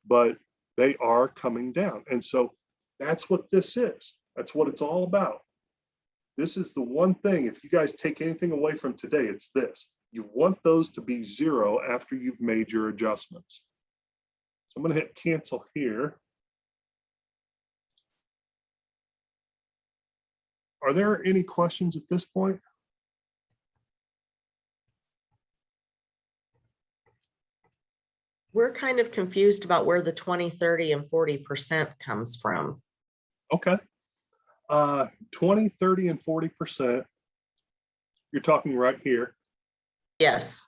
but they are coming down. And so that's what this is. That's what it's all about. This is the one thing, if you guys take anything away from today, it's this. You want those to be 0 after you've made your adjustments. So I'm going to hit cancel here. Are there any questions at this point? We're kind of confused about where the 20, 30, and 40% comes from. Okay. 20, 30, and 40%. You're talking right here. Yes.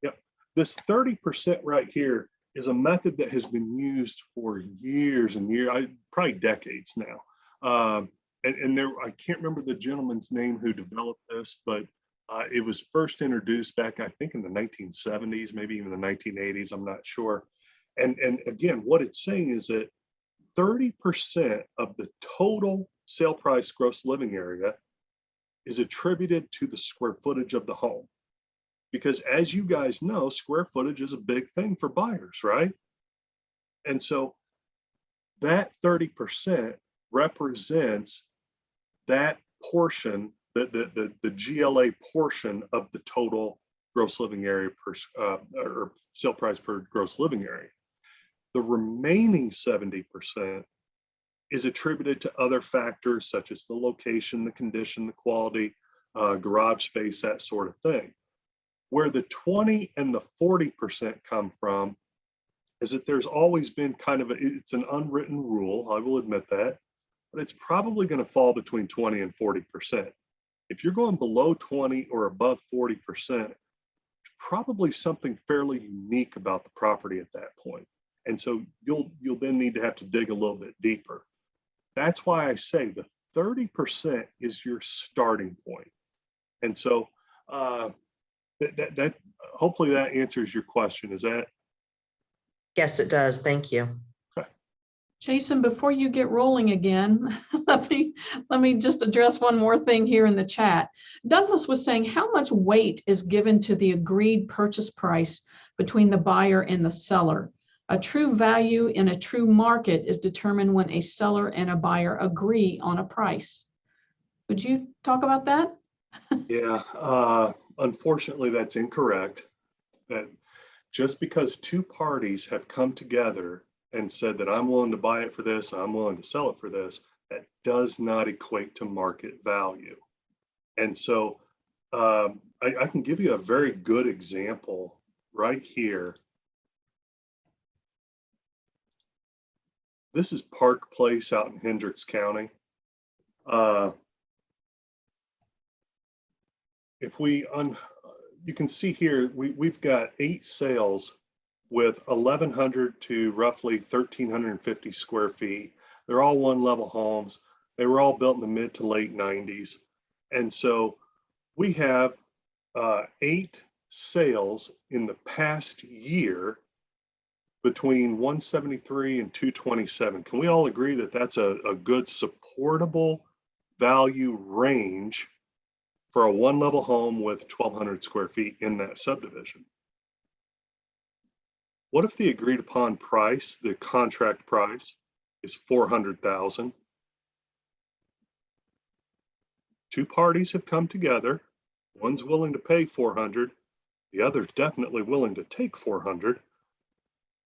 Yep. This 30% right here is a method that has been used for years and years, probably decades now. And there, I can't remember the gentleman's name who developed this, but it was first introduced back, I think, in the 1970s, maybe even the 1980s, I'm not sure. And again, what it's saying is that 30% of the total sale price gross living area is attributed to the square footage of the home. Because as you guys know, square footage is a big thing for buyers, right? And so that 30% represents that portion, the GLA portion of the total gross living area per or sale price per gross living area. The remaining 70% is attributed to other factors such as the location, the condition, the quality, garage space, that sort of thing. Where the 20 and the 40% come from is that there's always been kind of it's an unwritten rule, I will admit that, but it's probably going to fall between 20 and 40%. If you're going below 20 or above 40%, there's probably something fairly unique about the property at that point. And so you'll then need to have to dig a little bit deeper. That's why I say the 30% is your starting point. And so that hopefully that answers your question. Is that? Yes, it does. Thank you. Okay. Jason, before you get rolling again, let me just address one more thing here in the chat. Douglas was saying, how much weight is given to the agreed purchase price between the buyer and the seller? A true value in a true market is determined when a seller and a buyer agree on a price. Would you talk about that? Yeah, unfortunately, that's incorrect. That just because two parties have come together and said that I'm willing to buy it for this, I'm willing to sell it for this, that does not equate to market value. And so I can give you a very good example right here. This is Park Place out in Hendricks County. If you can see here, we've got 8 sales with 1,100 to roughly 1,350 square feet. They're all one-level homes. They were all built in the mid to late 90s. And so we have 8 sales in the past year between 173 and 227. Can we all agree that that's a good supportable value range for a one-level home with 1,200 square feet in that subdivision? What if the agreed upon price, the contract price, is $400,000? Two parties have come together. One's willing to pay $400,000. The other's definitely willing to take $400,000.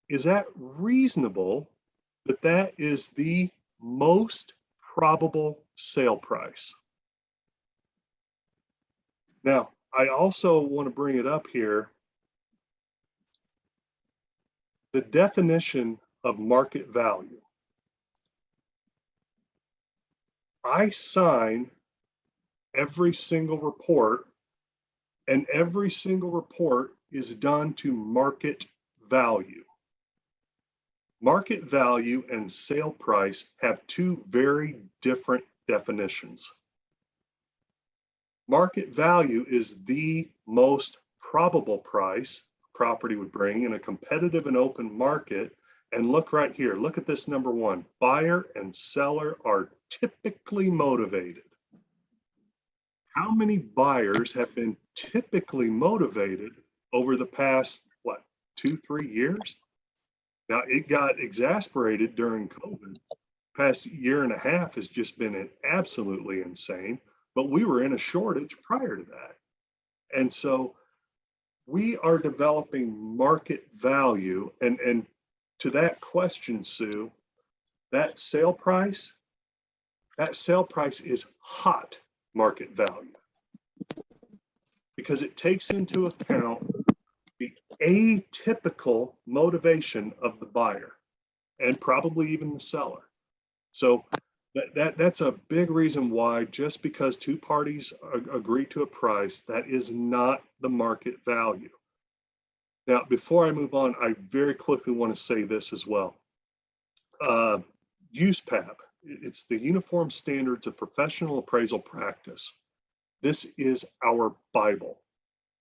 Is that reasonable that that is the most probable sale price? Now, I also want to bring it up here. The definition of market value. I sign every single report, and every single report is done to market value. Market value and sale price have two very different definitions. Market value is the most probable price property would bring in a competitive and open market. And look right here, look at this number one, buyer and seller are typically motivated. How many buyers have been typically motivated over the past, what, 2-3 years? Now, it got exasperated during COVID. Past year and a half has just been absolutely insane, but we were in a shortage prior to that. And so we are developing market value. And to that question, Sue, that sale price is hot market value because it takes into account the atypical motivation of the buyer and probably even the seller. So that's a big reason why, just because two parties agree to a price, that is not the market value. Now, before I move on, I very quickly want to say this as well. USPAP, it's the Uniform Standards of Professional Appraisal Practice. This is our Bible.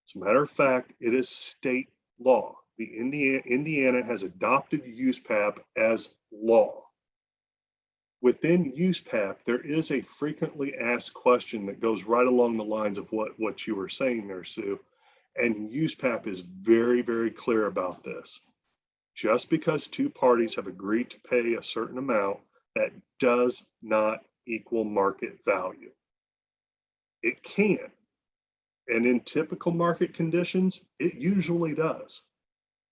As a matter of fact, it is state law. Indiana has adopted USPAP as law. Within USPAP, there is a frequently asked question that goes right along the lines of what you were saying there, Sue. And USPAP is very, very clear about this. Just because two parties have agreed to pay a certain amount, that does not equal market value. It can. And in typical market conditions, it usually does.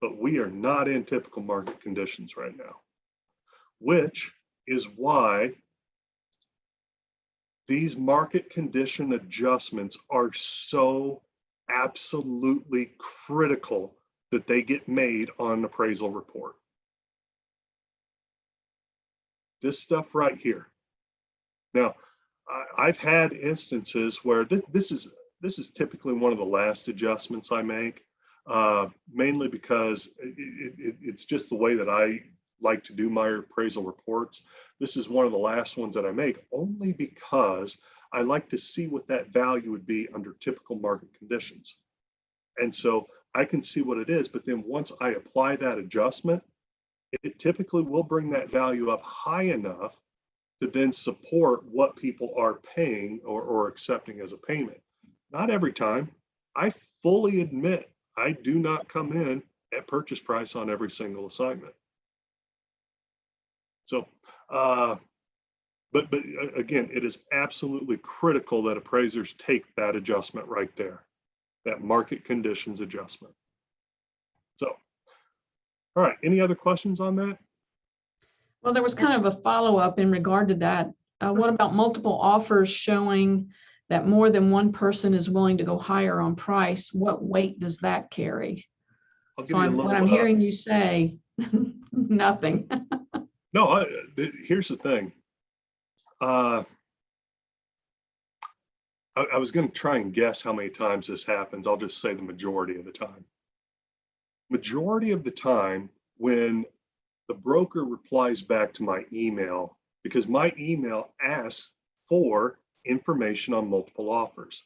But we are not in typical market conditions right now, which is why these market condition adjustments are so absolutely critical that they get made on an appraisal report. This stuff right here. Now, I've had instances where this is typically one of the last adjustments I make, mainly because it's just the way that I like to do my appraisal reports. This is one of the last ones that I make, only because I like to see what that value would be under typical market conditions. And so I can see what it is, but then once I apply that adjustment, it typically will bring that value up high enough to then support what people are paying or accepting as a payment. Not every time. I fully admit I do not come in at purchase price on every single assignment. So, but again, it is absolutely critical that appraisers take that adjustment right there, that market conditions adjustment. So, all right, any other questions on that? Well, there was kind of a follow-up in regard to that. What about multiple offers showing that more than one person is willing to go higher on price? What weight does that carry? I'll give So you a little, what I'm hearing you say, nothing. No, here's the thing. I was going to try and guess how many times this happens. I'll just say the majority of the time. Majority of the time when the broker replies back to my email, because my email asks for information on multiple offers.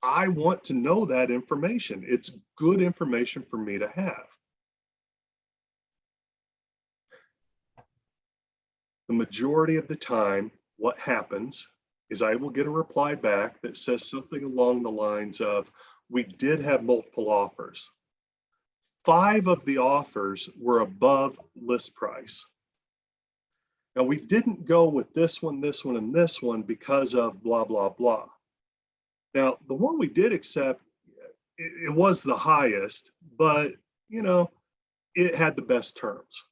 I want to know that information. It's good information for me to have. The majority of the time, what happens is I will get a reply back that says something along the lines of, we did have multiple offers. 5 of the offers were above list price. Now, we didn't go with this one, and this one because of blah, blah, blah. Now, the one we did accept, it was the highest, but, you know, it had the best terms.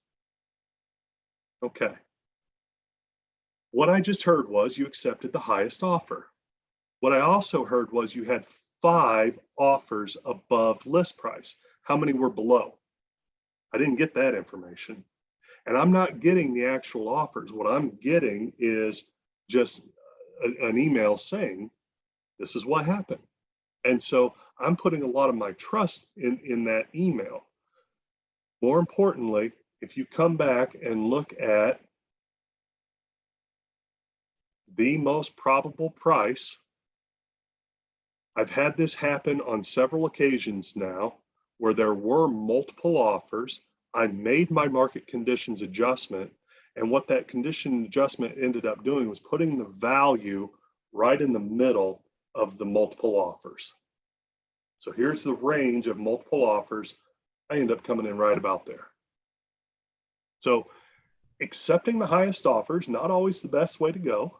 Okay. What I just heard was you accepted the highest offer. What I also heard was you had 5 offers above list price. How many were below? I didn't get that information. And I'm not getting the actual offers. What I'm getting is just an email saying, This is what happened. And so I'm putting a lot of my trust in that email. More importantly, if you come back and look at the most probable price, I've had this happen on several occasions now where there were multiple offers. I made my market conditions adjustment, and what that condition adjustment ended up doing was putting the value right in the middle of the multiple offers. So here's the range of multiple offers. I end up coming in right about there. So accepting the highest offers, not always the best way to go.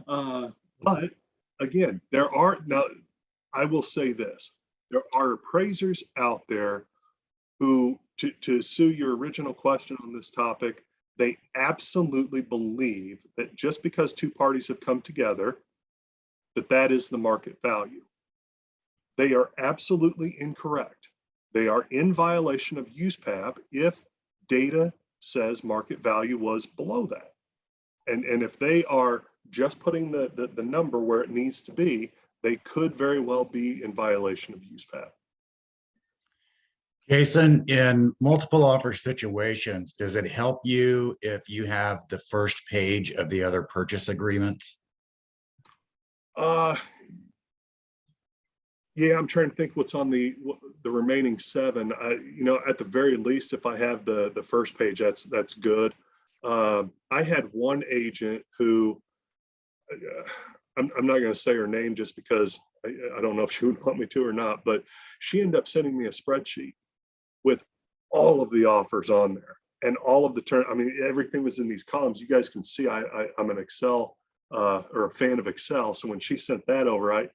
But again, now I will say this, there are appraisers out there who, to sue your original question on this topic, they absolutely believe that just because two parties have come together, that is the market value. They are absolutely incorrect. They are in violation of USPAP if data says market value was below that. And if they are just putting the number where it needs to be, they could very well be in violation of USPAP. Jason, in multiple offer situations, does it help you if you have the first page of the other purchase agreements? Yeah, I'm trying to think what's on the remaining 7. At the very least, if I have the first page, that's good. I had one agent who, I'm not going to say her name just because I don't know if she would want me to or not, but she ended up sending me a spreadsheet with all of the offers on there and all of the turn. I mean, everything was in these columns. You guys can see I'm an Excel or a fan of Excel. So when she sent that over,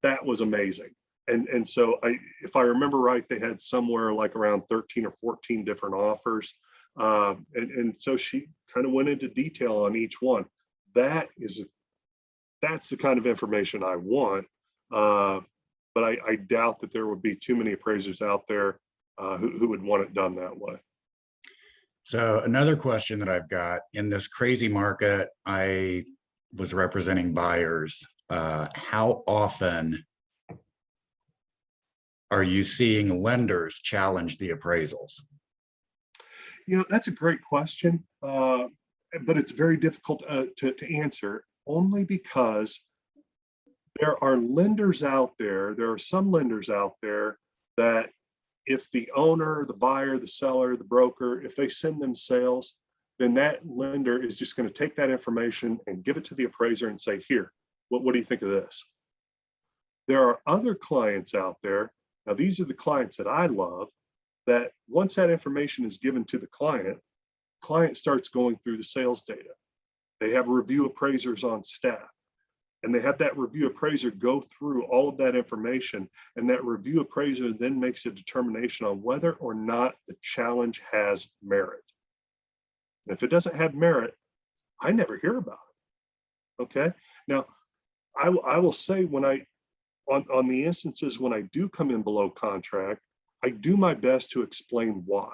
that was amazing. And so if I remember right, they had somewhere like around 13 or 14 different offers. And so she kind of went into detail on each one. That's the kind of information I want. But I doubt that there would be too many appraisers out there who would want it done that way. So another question that I've got, in this crazy market, I was representing buyers. How often are you seeing lenders challenge the appraisals? That's a great question, but it's very difficult to answer, only because there are lenders out there. There are some lenders out there that if the owner, the buyer, the seller, the broker, if they send them sales, then that lender is just going to take that information and give it to the appraiser and say, here, what do you think of this? There are other clients out there. Now, these are the clients that I love, that once that information is given to the client starts going through the sales data. They have review appraisers on staff, and they have that review appraiser go through all of that information, and that review appraiser then makes a determination on whether or not the challenge has merit. And if it doesn't have merit, I never hear about it. Okay. Now, I will say, when on the instances when I do come in below contract, I do my best to explain why.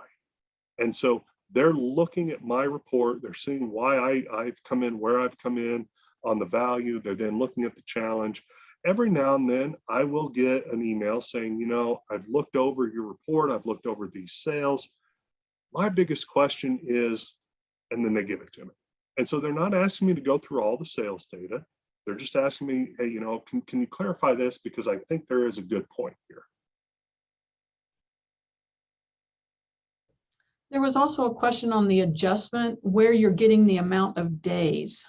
And so they're looking at my report, they're seeing why I've come in, where I've come in on the value. They're then looking at the challenge. Every now and then I will get an email saying, I've looked over your report, I've looked over these sales. My biggest question is, and then they give it to me. And so they're not asking me to go through all the sales data. They're just asking me, hey, can you clarify this? Because I think there is a good point here. There was also a question on the adjustment, where you're getting the amount of days.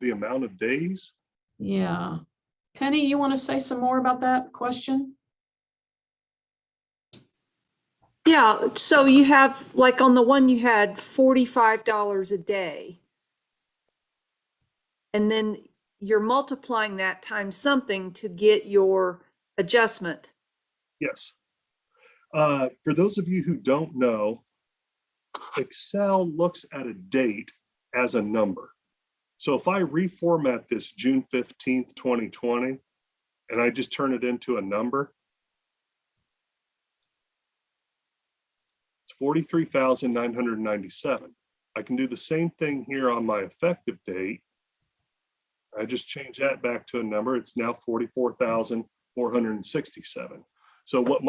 The amount of days? Yeah. Penny, you want to say some more about that question? Yeah, so you have, like on the one you had $45 a day. And then you're multiplying that times something to get your adjustment. Yes. For those of you who don't know, Excel looks at a date as a number. So if I reformat this June 15th, 2020, and I just turn it into a number, it's 43,997. I can do the same thing here on my effective date. I just changed that back to a number. It's now 44,467. So what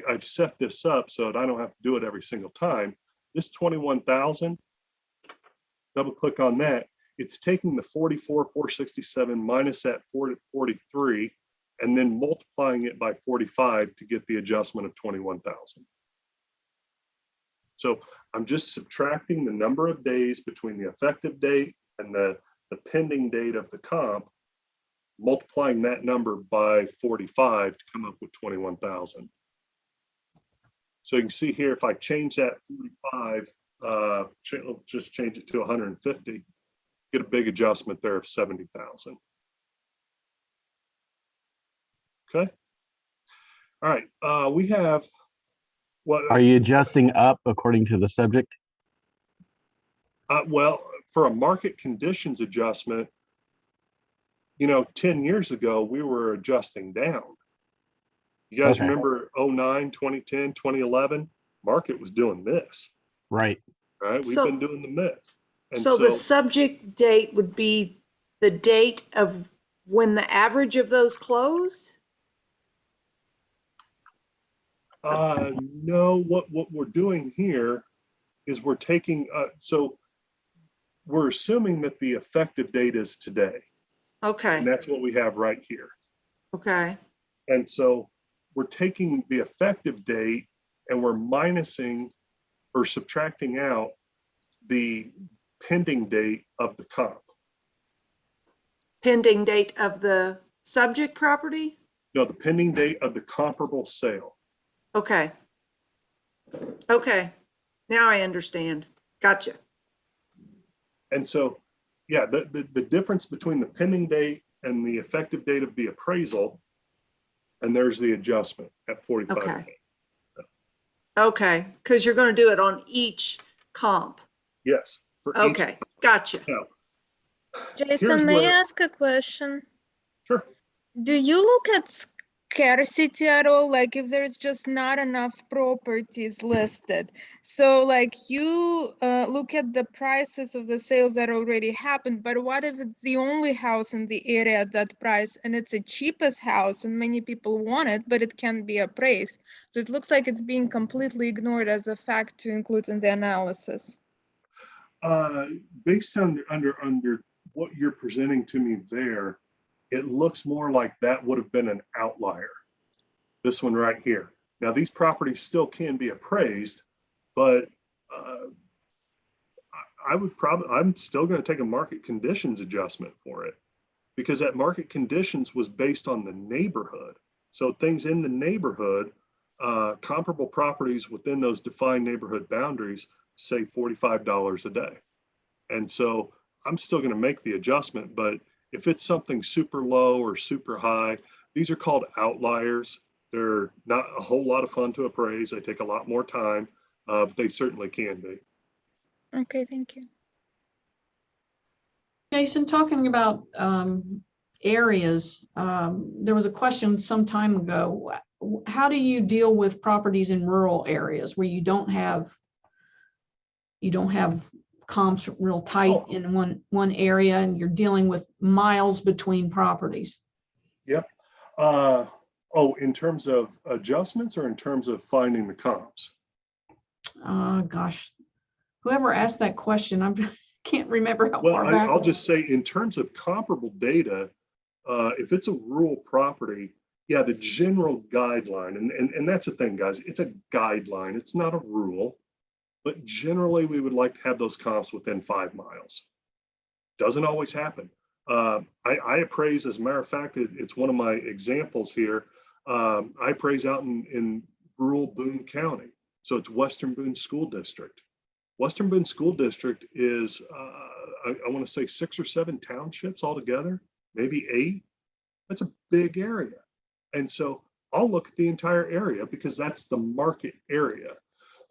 I've set this up so that I don't have to do it every single time. This 21,000, double click on that. It's taking the 44,467 minus that 43 and then multiplying it by 45 to get the adjustment of 21,000. So I'm just subtracting the number of days between the effective date and the pending date of the comp, multiplying that number by 45 to come up with 21,000. So you can see here, if I change that 45, just change it to 150, get a big adjustment there of 70,000. Okay. All right. We have what? Are you adjusting up according to the subject? Well, for a market conditions adjustment, you know, 10 years ago, we were adjusting down. You guys Okay. remember 09, 2010, 2011? Market was doing this. Right. All right. We've So- been doing the myth. And So the subject date would be the date of when the average of those closed? no, what we're doing here is we're taking, so we're assuming that the effective date is today. And Okay, that's what we have right here. okay, And so we're taking the effective date and we're minusing or subtracting out the pending date of the comp. pending date of the subject property? No, the pending date of the comparable sale. Okay. Okay, now I understand. Gotcha. And so, yeah, the difference between the pending date and the effective date of the appraisal, and there's the adjustment at 45. Okay. Okay, because you're going to do it on each comp. Yes. For each. Okay, gotcha. Now, here's Jason, may I where- ask a question? Sure. Do you look at scarcity at all? Like if there's just not enough properties listed? So like you look at the prices of the sales that already happened, but what if it's the only house in the area at that price and it's the cheapest house and many people want it, but it can't be appraised? So it looks like it's being completely ignored as a fact to include in the analysis. Based on under what you're presenting to me there, it looks more like that would have been an outlier. This one right here. Now these properties still can be appraised, but I'm still going to take a market conditions adjustment for it because that market conditions was based on the neighborhood. So things in the neighborhood, comparable properties within those defined neighborhood boundaries, say $45 a day. And so I'm still going to make the adjustment, but if it's something super low or super high, these are called outliers. They're not a whole lot of fun to appraise. They take a lot more time, but they certainly can be. Okay, thank you. Jason, talking about areas, there was a question some time ago. How do you deal with properties in rural areas where you don't have comps real tight in one area and you're dealing with miles between properties? Yep. In terms of adjustments or in terms of finding the comps? Gosh, whoever asked that question, I can't remember how Well, far back. I'll just say in terms of comparable data, if it's a rural property, yeah, the general guideline, and that's the thing, guys, it's a guideline. It's not a rule, but generally we would like to have those comps within 5 miles. Doesn't always happen. I appraise, as a matter of fact, it's one of my examples here. I appraise out in rural Boone County. So it's Western Boone School District. Western Boone School District is, I want to say 6 or 7 townships altogether, maybe 8. That's a big area. And so I'll look at the entire area because that's the market area.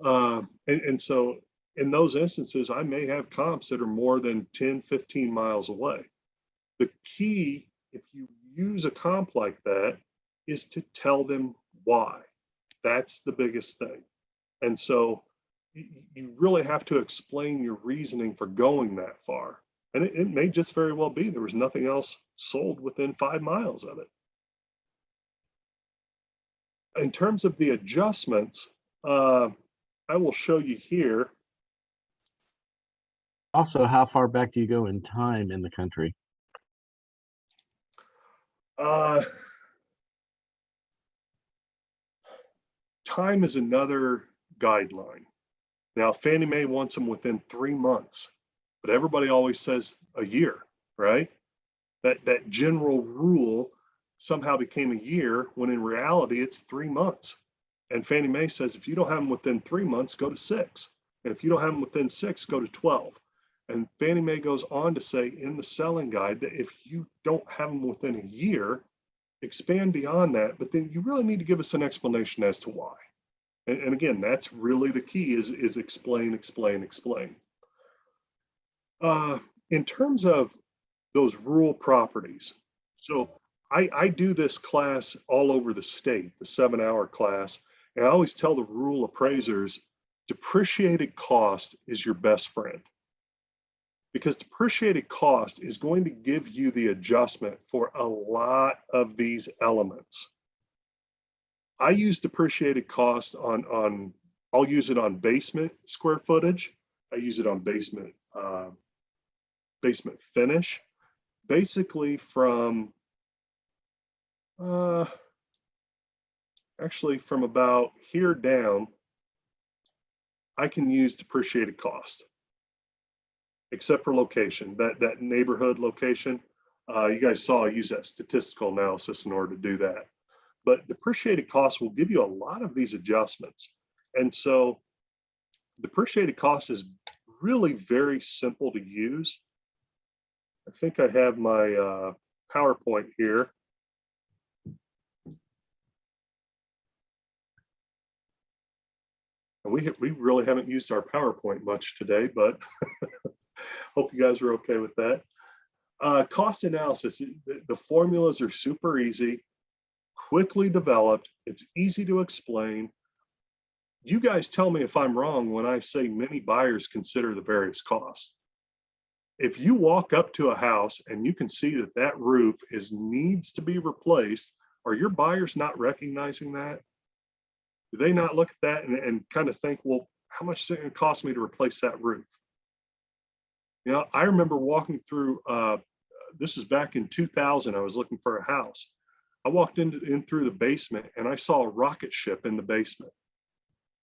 And so in those instances, I may have comps that are more than 10, 15 miles away. The key, if you use a comp like that, is to tell them why. That's the biggest thing. And so you really have to explain your reasoning for going that far. And it may just very well be there was nothing else sold within 5 miles of it. In terms of the adjustments, I will show you here. Also, how far back do you go in time in the country? Time is another guideline. Now, Fannie Mae wants them within 3 months, but everybody always says a year, right? That general rule somehow became a year when in reality it's 3 months. And Fannie Mae says if you don't have them within 3 months, go to 6. And if you don't have them within 6, go to 12. And Fannie Mae goes on to say in the selling guide that if you don't have them within a year, expand beyond that, but then you really need to give us an explanation as to why. And again, that's really the key is explain, explain, explain. In terms of those rural properties, so I do this class all over the state, the 7-hour class, and I always tell the rural appraisers, depreciated cost is your best friend. Because depreciated cost is going to give you the adjustment for a lot of these elements. I use depreciated cost on I'll use it on basement square footage. I use it on basement finish. Basically from actually from about here down, I can use depreciated cost. Except for location, that neighborhood location. You guys saw I use that statistical analysis in order to do that. But depreciated cost will give you a lot of these adjustments. And so depreciated cost is really very simple to use. I think I have my PowerPoint here. And we really haven't used our PowerPoint much today, but hope you guys are okay with that. Cost analysis, the formulas are super easy, quickly developed. It's easy to explain. You guys tell me if I'm wrong when I say many buyers consider the various costs. If you walk up to a house and you can see that that roof needs to be replaced, are your buyers not recognizing that? Do they not look at that and kind of think, well, how much is it going to cost me to replace that roof? You know, I remember walking through, this was back in 2000, I was looking for a house. I walked in through the basement and I saw a rocket ship in the basement.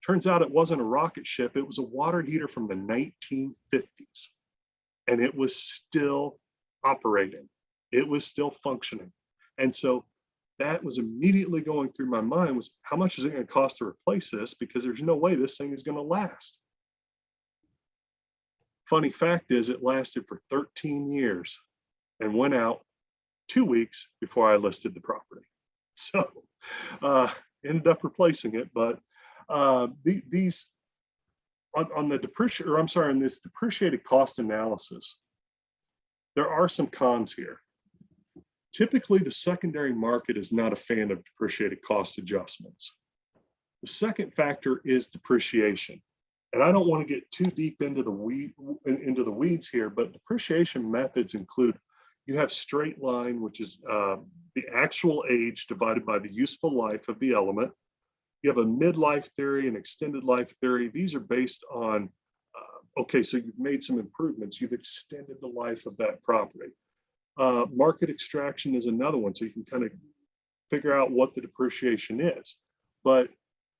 Turns out it wasn't a rocket ship, it was a water heater from the 1950s. And it was still operating. It was still functioning. And so that was immediately going through my mind was, how much is it going to cost to replace this? Because there's no way this thing is going to last. Funny fact is it lasted for 13 years and went out 2 weeks before I listed the property. So ended up replacing it, but these on the on this depreciated cost analysis, there are some cons here. Typically, the secondary market is not a fan of depreciated cost adjustments. The second factor is depreciation. And I don't want to get too deep into the weeds here, but depreciation methods include, you have straight line, which is the actual age divided by the useful life of the element. You have a midlife theory and extended life theory. These are based on, okay, so you've made some improvements. You've extended the life of that property. Market extraction is another one, so you can kind of figure out what the depreciation is. But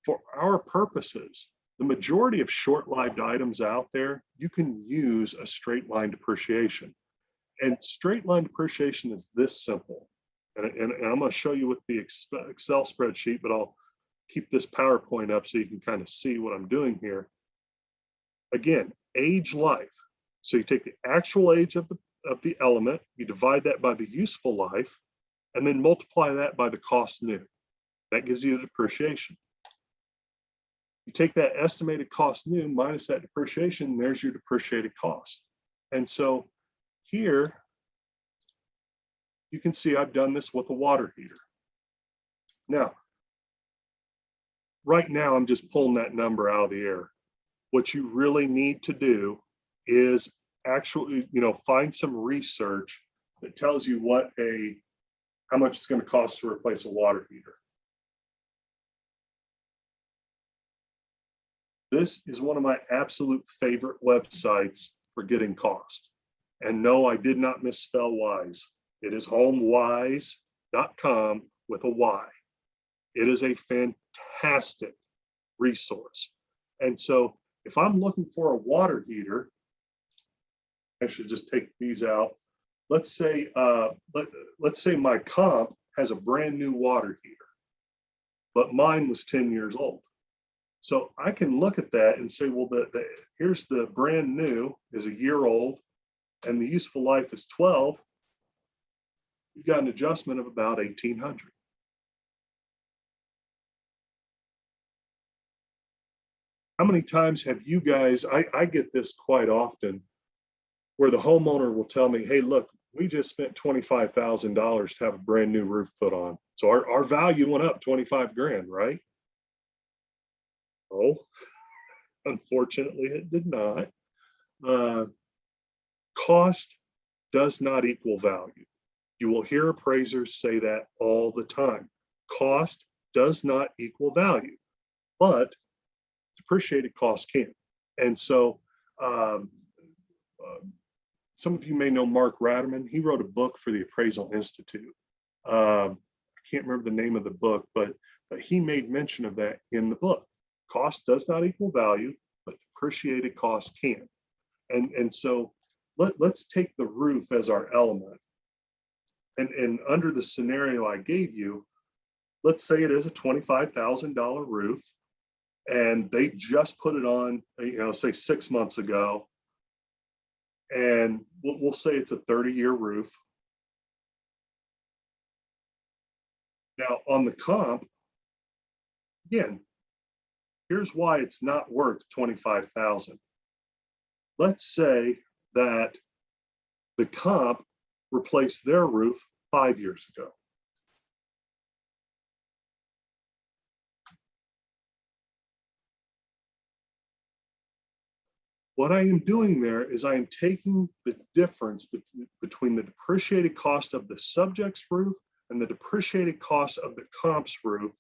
for our purposes, the majority of short-lived items out there, you can use a straight line depreciation. And straight line depreciation is this simple. And I'm going to show you with the Excel spreadsheet, but I'll keep this PowerPoint up so you can kind of see what I'm doing here. Again, age life. So you take the actual age of the element, you divide that by the useful life, and then multiply that by the cost new. That gives you the depreciation. You take that estimated cost new minus that depreciation, and there's your depreciated cost. And so here, you can see I've done this with a water heater. Now, right now, I'm just pulling that number out of the air. what you really need to do is actually, find some research that tells you how much it's going to cost to replace a water heater. This is one of my absolute favorite websites for getting cost. And no, I did not misspell wise. It is homewise.com with a Y. It is a fantastic resource. And so if I'm looking for a water heater, I should just take these out. Let's say my comp has a brand new water heater, but mine was 10 years old. So I can look at that and say, well, here's the brand new is a year old and the useful life is 12. You've got an adjustment of about $1,800. How many times have you guys, I get this quite often, where the homeowner will tell me, hey, look, we just spent $25,000 to have a brand new roof put on. So our value went up 25 grand, right? Oh, unfortunately, it did not. Cost does not equal value. You will hear appraisers say that all the time. Cost does not equal value, but depreciated cost can. And so some of you may know Mark Ratterman. He wrote a book for the Appraisal Institute. I can't remember the name of the book, but he made mention of that in the book. Cost does not equal value, but depreciated cost can. And so let's take the roof as our element. And under the scenario I gave you, let's say it is a $25,000 roof and they just put it on, say 6 months ago. And we'll say it's a 30-year roof. Now on the comp, again, here's why it's not worth $25,000. Let's say that the comp replaced their roof 5 years ago. What I am doing there is I am taking the difference between the depreciated cost of the subject's roof and the depreciated cost of the comp's roof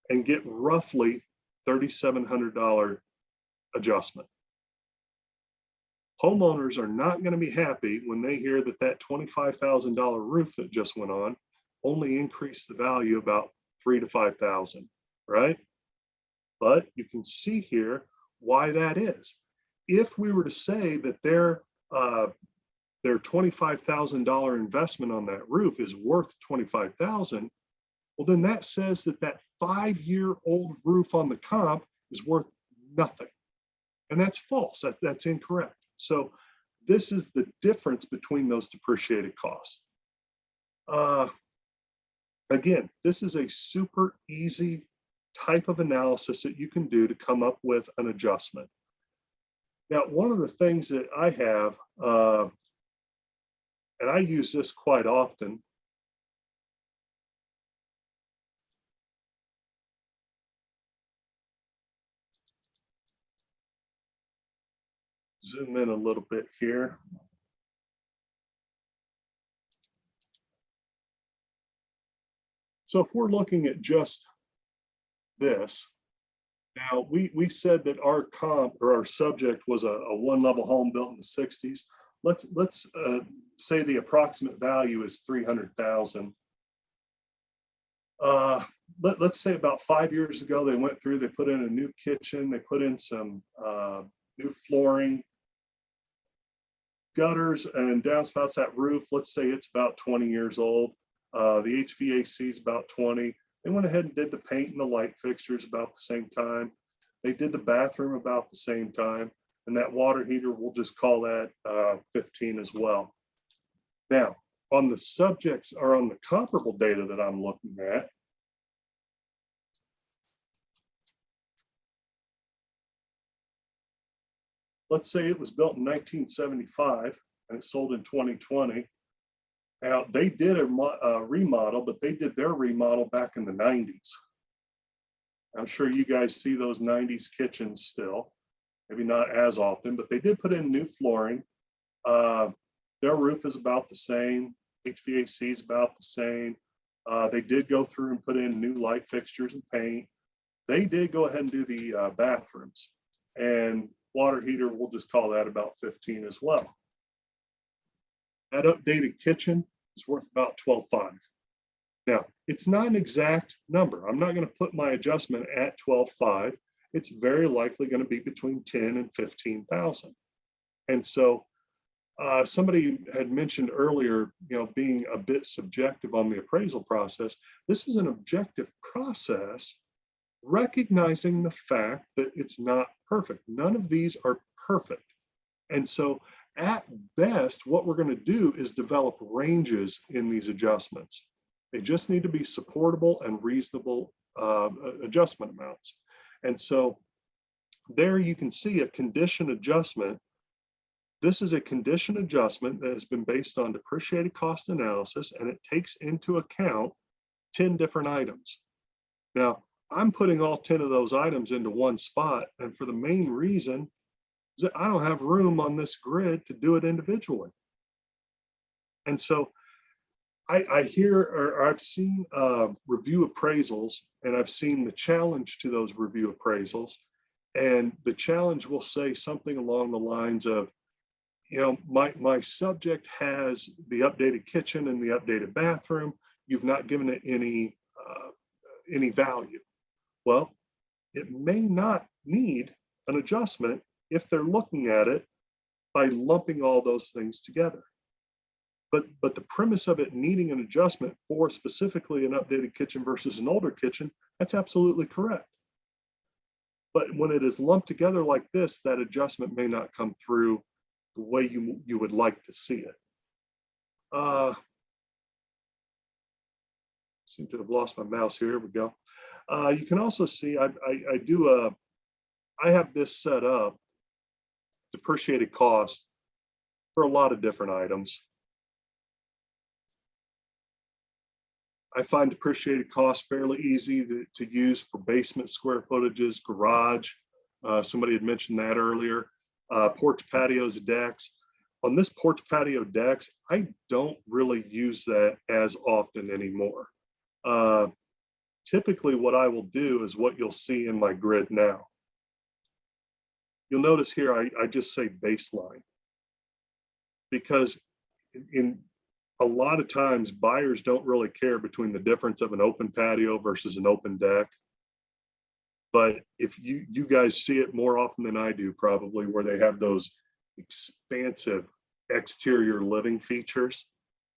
and get roughly $3,700 adjustment. Homeowners are not going to be happy when they hear that that $25,000 roof that just went on only increased the value about $3,000 to $5,000, right? But you can see here why that is. If we were to say that their $25,000 investment on that roof is worth $25,000, well, then that says that that 5-year-old roof on the comp is worth nothing. And that's false. That's incorrect. So this is the difference between those depreciated costs. Again, this is a super easy type of analysis that you can do to come up with an adjustment. Now, one of the things that I have, and I use this quite often, zoom in a little bit here. So if we're looking at just this, now we said that our comp or our subject was a one-level home built in the 60s. Let's say the approximate value is $300,000. Let's say about 5 years ago, they went through, they put in a new kitchen, they put in some new flooring, gutters and downspouts. That roof, let's say it's about 20 years old. The HVAC is about 20. They went ahead and did the paint and the light fixtures about the same time. They did the bathroom about the same time. And that water heater, we'll just call that 15 as well. Now, on the subjects or on the comparable data that I'm looking at, let's say it was built in 1975 and it sold in 2020. Now, they did a remodel, but they did their remodel back in the 90s. I'm sure you guys see those 90s kitchens still. maybe not as often, but they did put in new flooring. Their roof is about the same. HVAC is about the same. They did go through and put in new light fixtures and paint. They did go ahead and do the bathrooms, and water heater, we'll just call that about 15 as well. That updated kitchen is worth about 12.5. Now, it's not an exact number. I'm not going to put my adjustment at 12.5. It's very likely going to be between 10 and 15,000. And so somebody had mentioned earlier, being a bit subjective on the appraisal process. This is an objective process, recognizing the fact that it's not perfect. None of these are perfect. And so at best, what we're going to do is develop ranges in these adjustments. They just need to be supportable and reasonable adjustment amounts. And so there you can see a condition adjustment. This is a condition adjustment that has been based on depreciated cost analysis, and it takes into account 10 different items. Now, I'm putting all 10 of those items into one spot, and for the main reason is that I don't have room on this grid to do it individually. And so I hear, or I've seen review appraisals, and I've seen the challenge to those review appraisals. And the challenge will say something along the lines of, my subject has the updated kitchen and the updated bathroom. You've not given it any value. Well, it may not need an adjustment if they're looking at it by lumping all those things together. But the premise of it needing an adjustment for specifically an updated kitchen versus an older kitchen, that's absolutely correct. But when it is lumped together like this, that adjustment may not come through the way you would like to see it. Seem to have lost my mouse here. Here we go. You can also see I have this set up, depreciated cost, for a lot of different items. I find depreciated cost fairly easy to use for basement square footages, garage. Somebody had mentioned that earlier. Porch patios, decks. On this porch patio decks, I don't really use that as often anymore. Typically what I will do is what you'll see in my grid now. You'll notice here, I just say baseline, because in a lot of times buyers don't really care between the difference of an open patio versus an open deck. But if you guys see it more often than I do, probably, where they have those expansive exterior living features.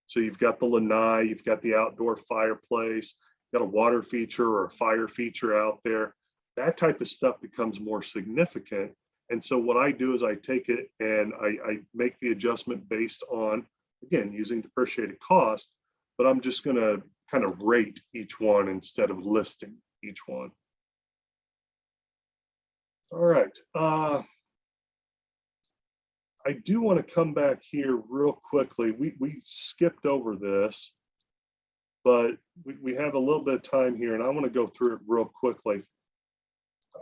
So you've got the lanai, you've got the outdoor fireplace, got a water feature or a fire feature out there. That type of stuff becomes more significant. And so what I do is I take it and I make the adjustment based on, again, using depreciated cost, but I'm just going to kind of rate each one instead of listing each one. All right. I do want to come back here real quickly. We skipped over this, but we have a little bit of time here, and I want to go through it real quickly.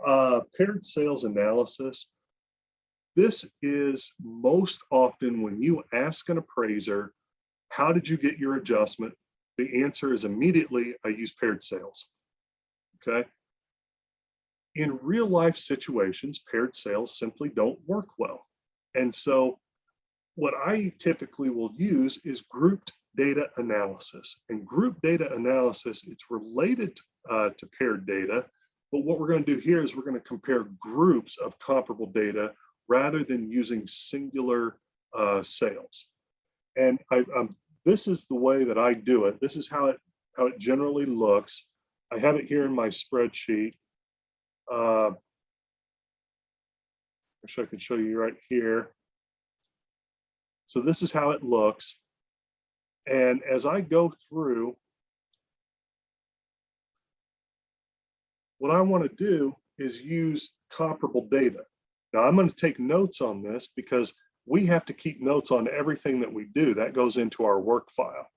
Paired sales analysis. This is most often when you ask an appraiser, how did you get your adjustment? The answer is immediately, I use paired sales. Okay. In real life situations, paired sales simply don't work well. And so what I typically will use is grouped data analysis. And group data analysis, it's related to paired data, but what we're going to do here is we're going to compare groups of comparable data rather than using singular sales. And this is the way that I do it. This is how it generally looks. I have it here in my spreadsheet. Wish I could show you right here. So this is how it looks. And as I go through, what I want to do is use comparable data. Now I'm going to take notes on this because we have to keep notes on everything that we do. That goes into our work file.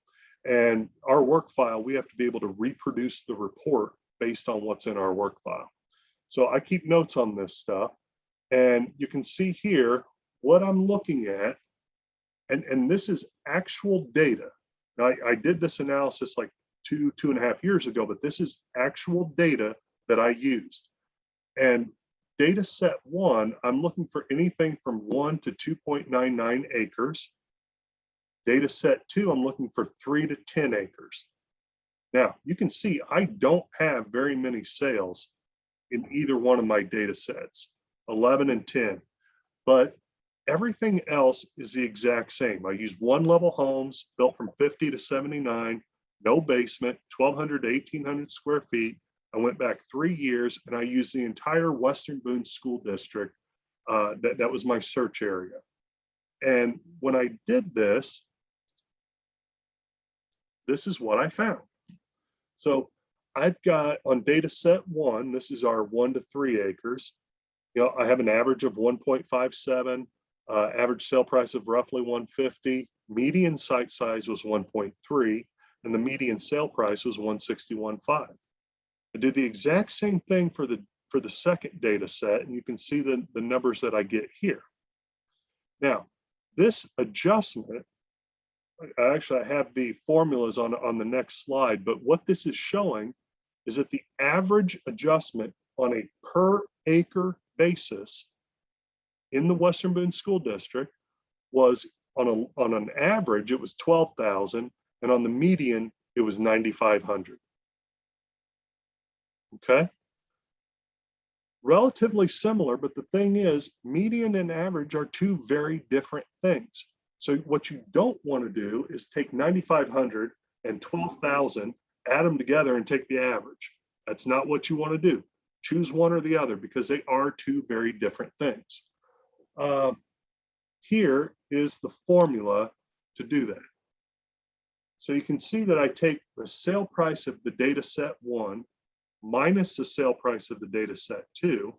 And our work file, we have to be able to reproduce the report based on what's in our work file. So I keep notes on this stuff. And you can see here what I'm looking at. And this is actual data. Now, I did this analysis like two and a half years ago, but this is actual data that I used. And data set 1, I'm looking for anything from 1 to 2.99 acres. Data set 2, I'm looking for 3 to 10 acres. Now, you can see I don't have very many sales in either one of my data sets, 11 and 10, but everything else is the exact same. I use 1-level homes built from 50 to 79, no basement, 1,200 to 1,800 square feet. I went back 3 years and I used the entire Western Boone School District. That was my search area. And when I did this, this is what I found. So I've got on data set 1, this is our 1 to 3 acres. You know, I have an average of 1.57, average sale price of roughly 150, median site size was 1.3, and the median sale price was 161.5. I did the exact same thing for the second data set, and you can see the numbers that I get here. Now, this adjustment, I have the formulas on the next slide, but what this is showing is that the average adjustment on a per acre basis in the Western Boone School District was on an average, it was 12,000, and on the median, it was 9,500. Okay. Relatively similar, but the thing is, median and average are two very different things. So what you don't want to do is take 9,500 and 12,000, add them together and take the average. That's not what you want to do. Choose one or the other because they are two very different things. Here is the formula to do that. So you can see that I take the sale price of the data set 1 minus the sale price of the data set 2,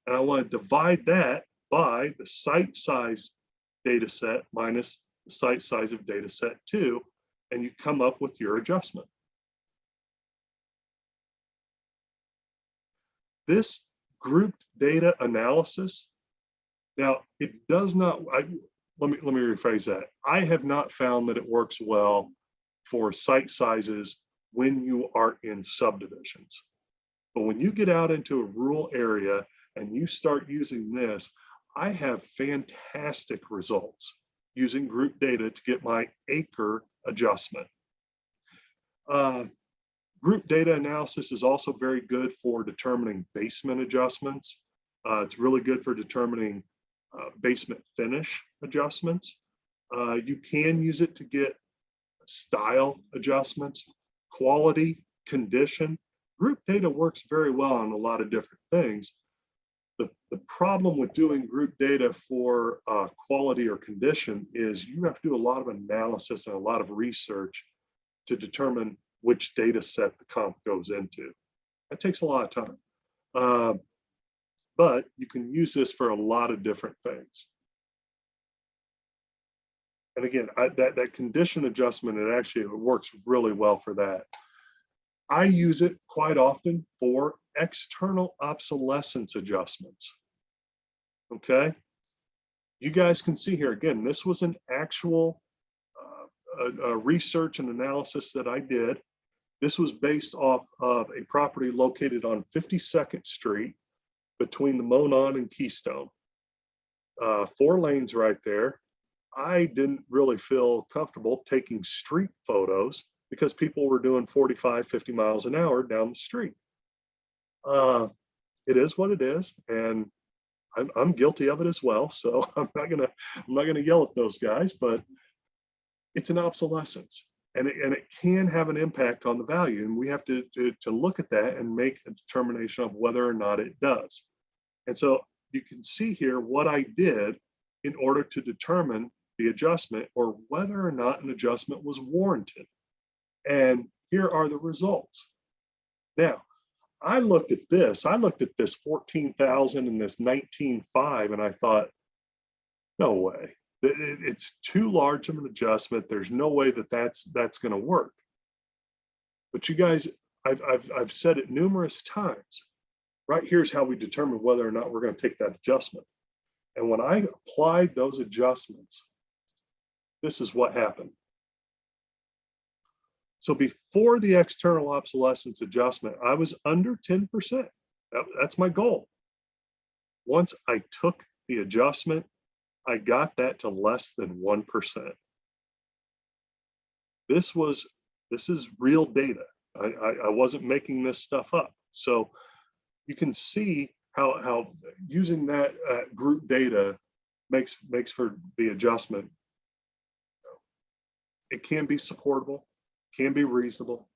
and I want to divide that by the site size data set minus the site size of data set 2, and you come up with your adjustment. This grouped data analysis, now it does not, let me rephrase that. I have not found that it works well for site sizes when you are in subdivisions. But when you get out into a rural area and you start using this, I have fantastic results using group data to get my acre adjustment. Group data analysis is also very good for determining basement adjustments. It's really good for determining basement finish adjustments. You can use it to get style adjustments, quality, condition. Group data works very well on a lot of different things. The problem with doing group data for quality or condition is you have to do a lot of analysis and a lot of research to determine which data set the comp goes into. That takes a lot of time. But you can use this for a lot of different things. And again, that condition adjustment, it works really well for that. I use it quite often for external obsolescence adjustments. Okay, you guys can see here again, this was an actual research and analysis that I did. This was based off of a property located on 52nd Street between the Monon and Keystone. 4 lanes right there. I didn't really feel comfortable taking street photos because people were doing 45, 50 miles an hour down the street. It is what it is, and I'm guilty of it as well. So I'm not gonna yell at those guys, but it's an obsolescence, and it can have an impact on the value, and we have to look at that and make a determination of whether or not it does. And so you can see here what I did in order to determine the adjustment or whether or not an adjustment was warranted. And here are the results. Now, I looked at this 14,000 and this 19.5, and I thought, no way. It's too large of an adjustment. There's no way that's going to work. But you guys, I've said it numerous times. right here's how we determine whether or not we're going to take that adjustment. And when I applied those adjustments, this is what happened. So before the external obsolescence adjustment, I was under 10%. That's my goal. Once I took the adjustment, I got that to less than 1%. This is real data. I wasn't making this stuff up. So you can see how using that group data makes for the adjustment. It can be supportable, can be reasonable.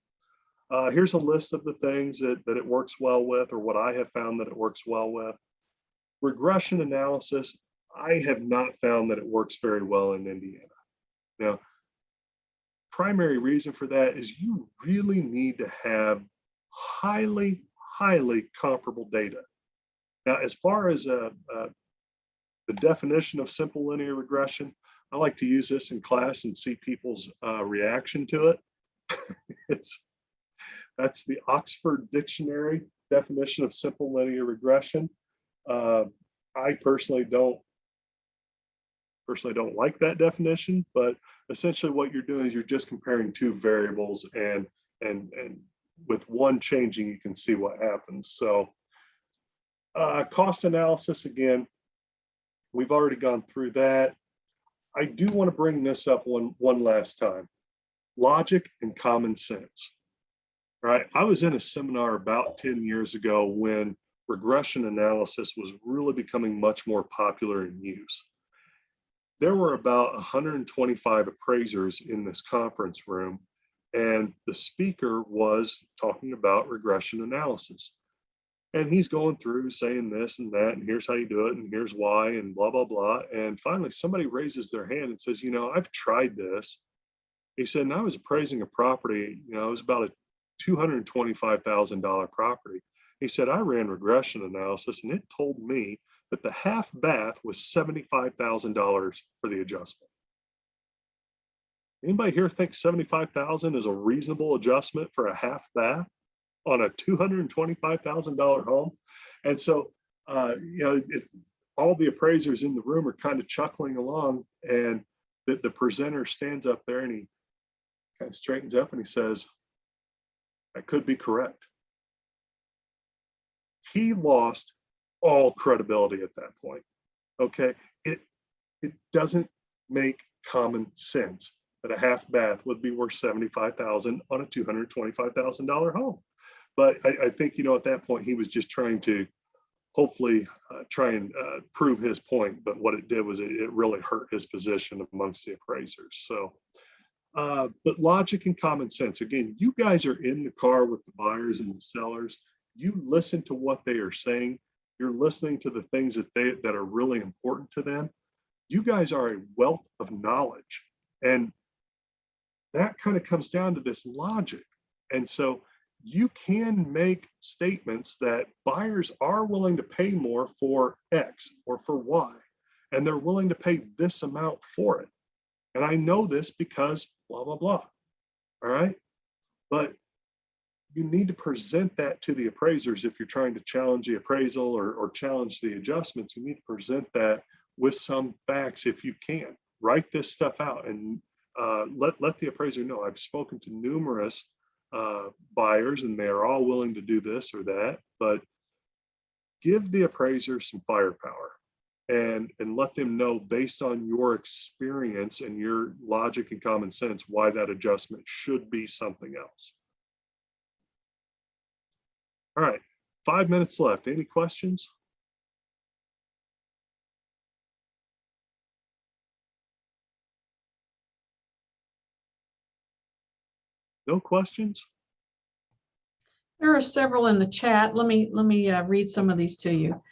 Here's a list of the things that it works well with, or what I have found that it works well with. Regression analysis, I have not found that it works very well in Indiana. Now, primary reason for that is you really need to have highly comparable data. Now, as far as the definition of simple linear regression, I like to use this in class and see people's reaction to it. That's the Oxford Dictionary definition of simple linear regression. I personally don't like that definition, but essentially what you're doing is you're just comparing two variables, and with one changing, you can see what happens. So cost analysis, again, we've already gone through that. I do want to bring this up one last time. Logic and common sense, right? I was in a seminar about 10 years ago when regression analysis was really becoming much more popular in use. There were about 125 appraisers in this conference room, and the speaker was talking about regression analysis. And he's going through saying this and that, and here's how you do it, and here's why, and blah, blah, blah. And finally, somebody raises their hand and says, I've tried this. He said, and I was appraising a property, it was about a $225,000 property. He said, I ran regression analysis, and it told me that the half bath was $75,000 for the adjustment. Anybody here think $75,000 is a reasonable adjustment for a half bath on a $225,000 home? And so, if all the appraisers in the room are kind of chuckling along, and the presenter stands up there and he kind of straightens up and he says, that could be correct. He lost all credibility at that point. Okay, it doesn't make common sense that a half bath would be worth $75,000 on a $225,000 home. But I think, at that point, he was just trying to hopefully try and prove his point. But what it did was it really hurt his position amongst the appraisers. So, but logic and common sense, again, you guys are in the car with the buyers and the sellers. You listen to what they are saying. You're listening to the things that are really important to them. You guys are a wealth of knowledge. And that kind of comes down to this logic. And so you can make statements that buyers are willing to pay more for X or for Y, and they're willing to pay this amount for it. And I know this because blah, blah, blah. All right. But you need to present that to the appraisers. If you're trying to challenge the appraisal or challenge the adjustments, you need to present that with some facts if you can. Write this stuff out and let the appraiser know. I've spoken to numerous buyers and they're all willing to do this or that, but give the appraiser some firepower and let them know, based on your experience and your logic and common sense, why that adjustment should be something else. All right, 5 minutes left. Any questions? No questions? There are several in the chat. Let me read some of these to you.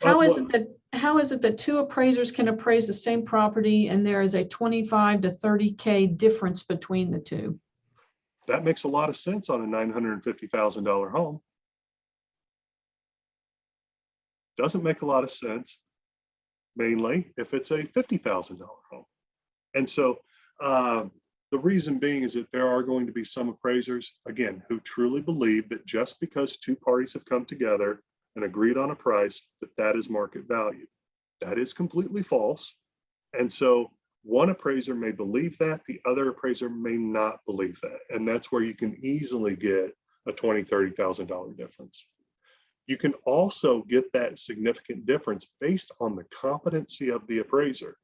How is it that two appraisers can appraise the same property and there is a 25 to 30K difference between the two? That makes a lot of sense on a $950,000 home. Doesn't make a lot of sense, mainly if it's a $50,000 home. And so the reason being is that there are going to be some appraisers, again, who truly believe that just because two parties have come together, and agreed on a price, that is market value. That is completely false. And so one appraiser may believe that, the other appraiser may not believe that. And that's where you can easily get a $20,000, $30,000 difference. You can also get that significant difference based on the competency of the appraiser.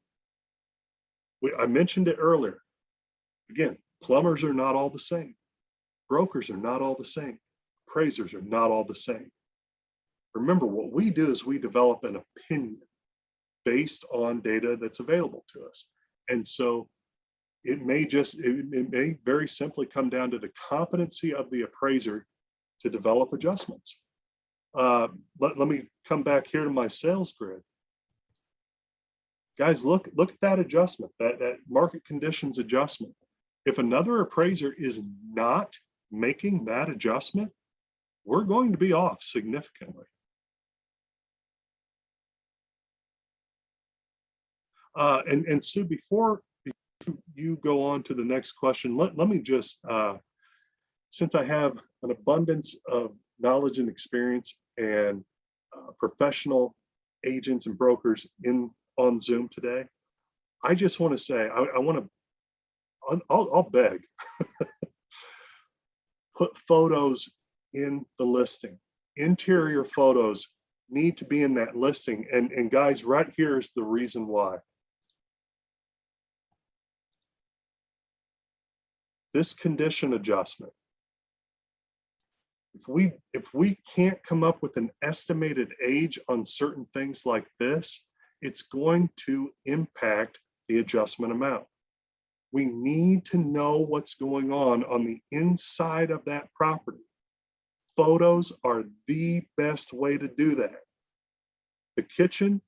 I mentioned it earlier. Again, plumbers are not all the same. Brokers are not all the same. Appraisers are not all the same. Remember, what we do is we develop an opinion based on data that's available to us. And so it may very simply come down to the competency of the appraiser to develop adjustments. Let me come back here to my sales grid. Guys, look at that adjustment, that market conditions adjustment. If another appraiser is not making that adjustment, we're going to be off significantly. And Sue, before you go on to the next question, let me just, since I have an abundance of knowledge and experience and professional agents and brokers on Zoom today, I just want to say, I'll beg, put photos in the listing. Interior photos need to be in that listing. And guys, right here is the reason why. This condition adjustment, if we can't come up with an estimated age on certain things like this, it's going to impact the adjustment amount. We need to know what's going on the inside of that property. Photos are the best way to do that. The kitchen,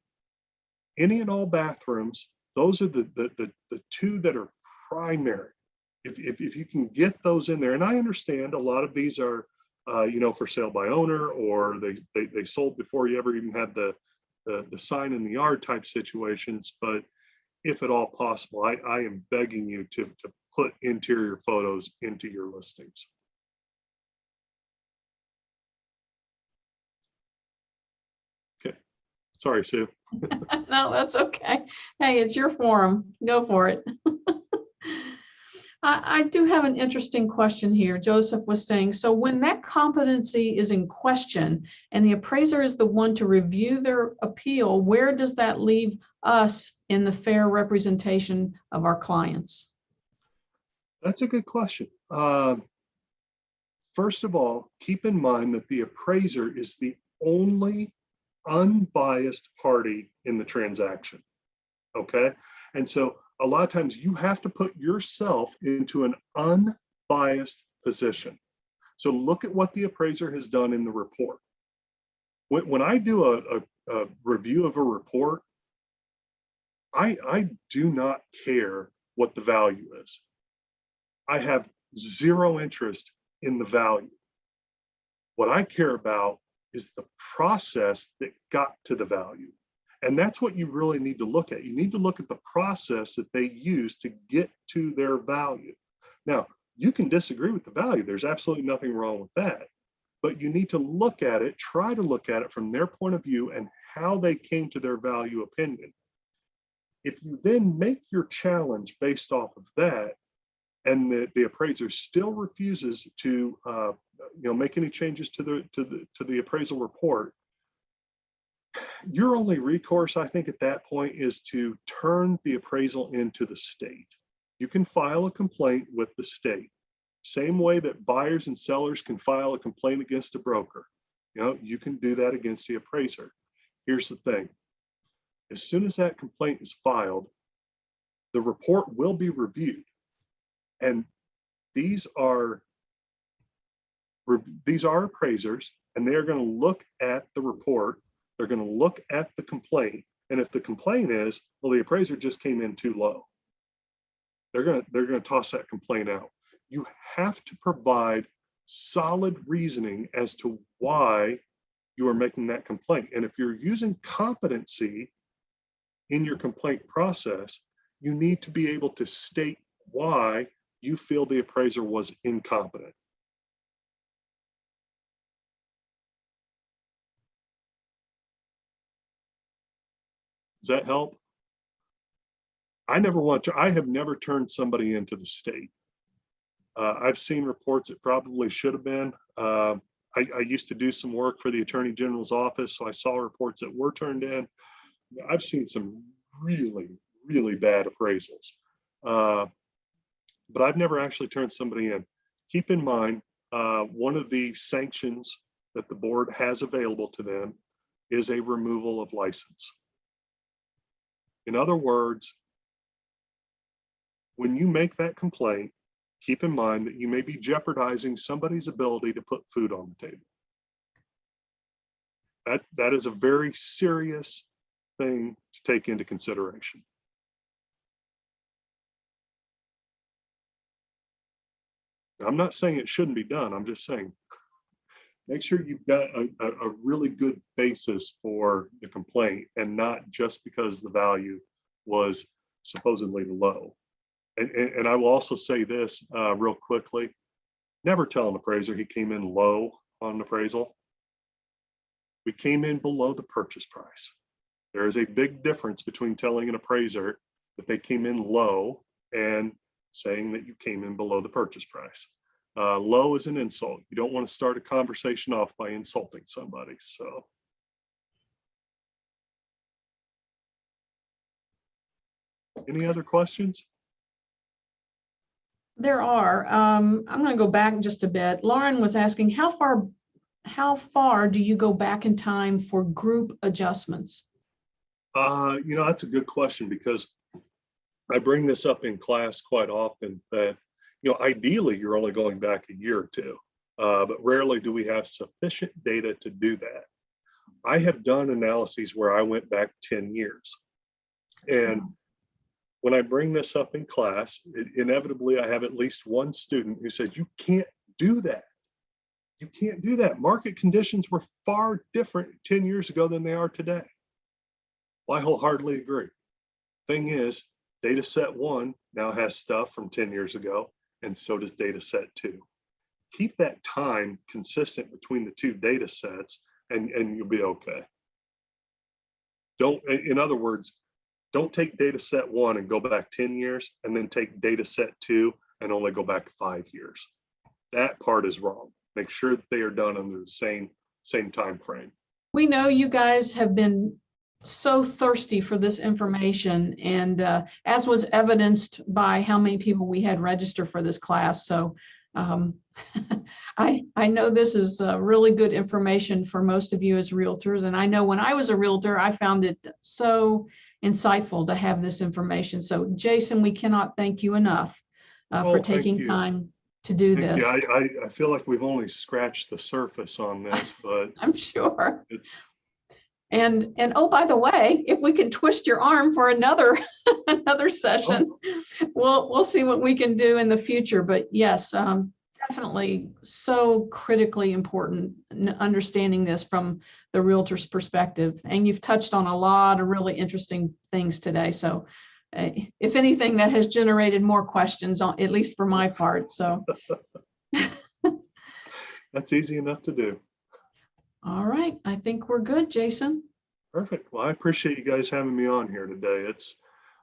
any and all bathrooms, those are the two that are primary. If you can get those in there, and I understand a lot of these are, for sale by owner, or they sold before you ever even had the sign in the yard type situations. But if at all possible, I am begging you to put interior photos into your listings. Okay, sorry, Sue. No, that's okay. Hey, it's your forum. Go for it. I do have an interesting question here. Joseph was saying, so when that competency is in question and the appraiser is the one to review their appeal, where does that leave us in the fair representation of our clients? That's a good question. First of all, keep in mind that the appraiser is the only unbiased party in the transaction, okay? And so a lot of times you have to put yourself into an unbiased position. So look at what the appraiser has done in the report. When I do a review of a report, I do not care what the value is. I have zero interest in the value. What I care about is the process that got to the value. And that's what you really need to look at. You need to look at the process that they use to get to their value. Now, you can disagree with the value. There's absolutely nothing wrong with that. But you need to look at it, try to look at it from their point of view and how they came to their value opinion. If you then make your challenge based off of that, and the appraiser still refuses to make any changes to the appraisal report, your only recourse, I think, at that point is to turn the appraisal into the state. You can file a complaint with the state. Same way that buyers and sellers can file a complaint against a broker. You can do that against the appraiser. Here's the thing. As soon as that complaint is filed, the report will be reviewed. And these are appraisers, and they are going to look at the report. They're going to look at the complaint, and if the complaint is, well, the appraiser just came in too low, they're going to toss that complaint out. You have to provide solid reasoning as to why you are making that complaint. And if you're using competency in your complaint process, you need to be able to state why you feel the appraiser was incompetent. Does that help? I have never turned somebody into the state. I've seen reports it probably should have been. I used to do some work for the Attorney General's office, so I saw reports that were turned in. I've seen some really, really bad appraisals. But I've never actually turned somebody in. Keep in mind, one of the sanctions that the board has available to them is a removal of license. In other words, when you make that complaint, keep in mind that you may be jeopardizing somebody's ability to put food on the table. That is a very serious thing to take into consideration. I'm not saying it shouldn't be done. I'm just saying, make sure you've got a really good basis for the complaint and not just because the value was supposedly low. And I will also say this real quickly, never tell an appraiser he came in low on an appraisal. We came in below the purchase price. There is a big difference between telling an appraiser that they came in low and saying that you came in below the purchase price. Low is an insult. You don't want to start a conversation off by insulting somebody. So. Any other questions? There are. I'm going to go back just a bit. Lauren was asking, how far do you go back in time for group adjustments? That's a good question because I bring this up in class quite often that, ideally you're only going back a year or two, but rarely do we have sufficient data to do that. I have done analyses where I went back 10 years. And when I bring this up in class, inevitably I have at least one student who says, you can't do that. You can't do that. Market conditions were far different 10 years ago than they are today. Well, I wholeheartedly agree. Thing is, data set 1 now has stuff from 10 years ago, and so does data set 2. Keep that time consistent between the two data sets and you'll be okay. In other words, don't take data set 1 and go back 10 years and then take data set 2 and only go back 5 years. That part is wrong. Make sure that they are done under the same time frame. We know you guys have been so thirsty for this information, and as was evidenced by how many people we had register for this class. So I know this is really good information for most of you as realtors, and I know when I was a realtor, I found it so insightful to have this information. So Jason, we cannot thank you enough for taking time to do this. I feel like we've only scratched the surface on this, but I'm sure. It's. And oh, by the way, if we can twist your arm for another session, we'll see what we can do in the future. But yes, definitely so critically important understanding this from the realtor's perspective. And you've touched on a lot of really interesting things today. So if anything, that has generated more questions, at least for my part. So That's easy enough to do. All right, I think we're good, Jason. Perfect. Well, I appreciate you guys having me on here today. It's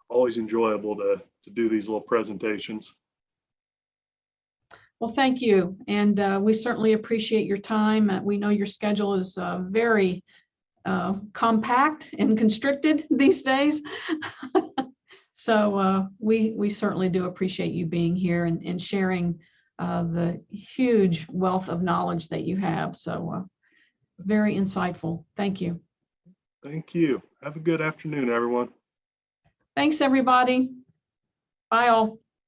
always enjoyable to do these little presentations. Well, thank you. And we certainly appreciate your time. We know your schedule is very compact and constricted these days. So we certainly do appreciate you being here and sharing the huge wealth of knowledge that you have. So very insightful. Thank you. Thank you. Have a good afternoon, everyone. Thanks, everybody. Bye all.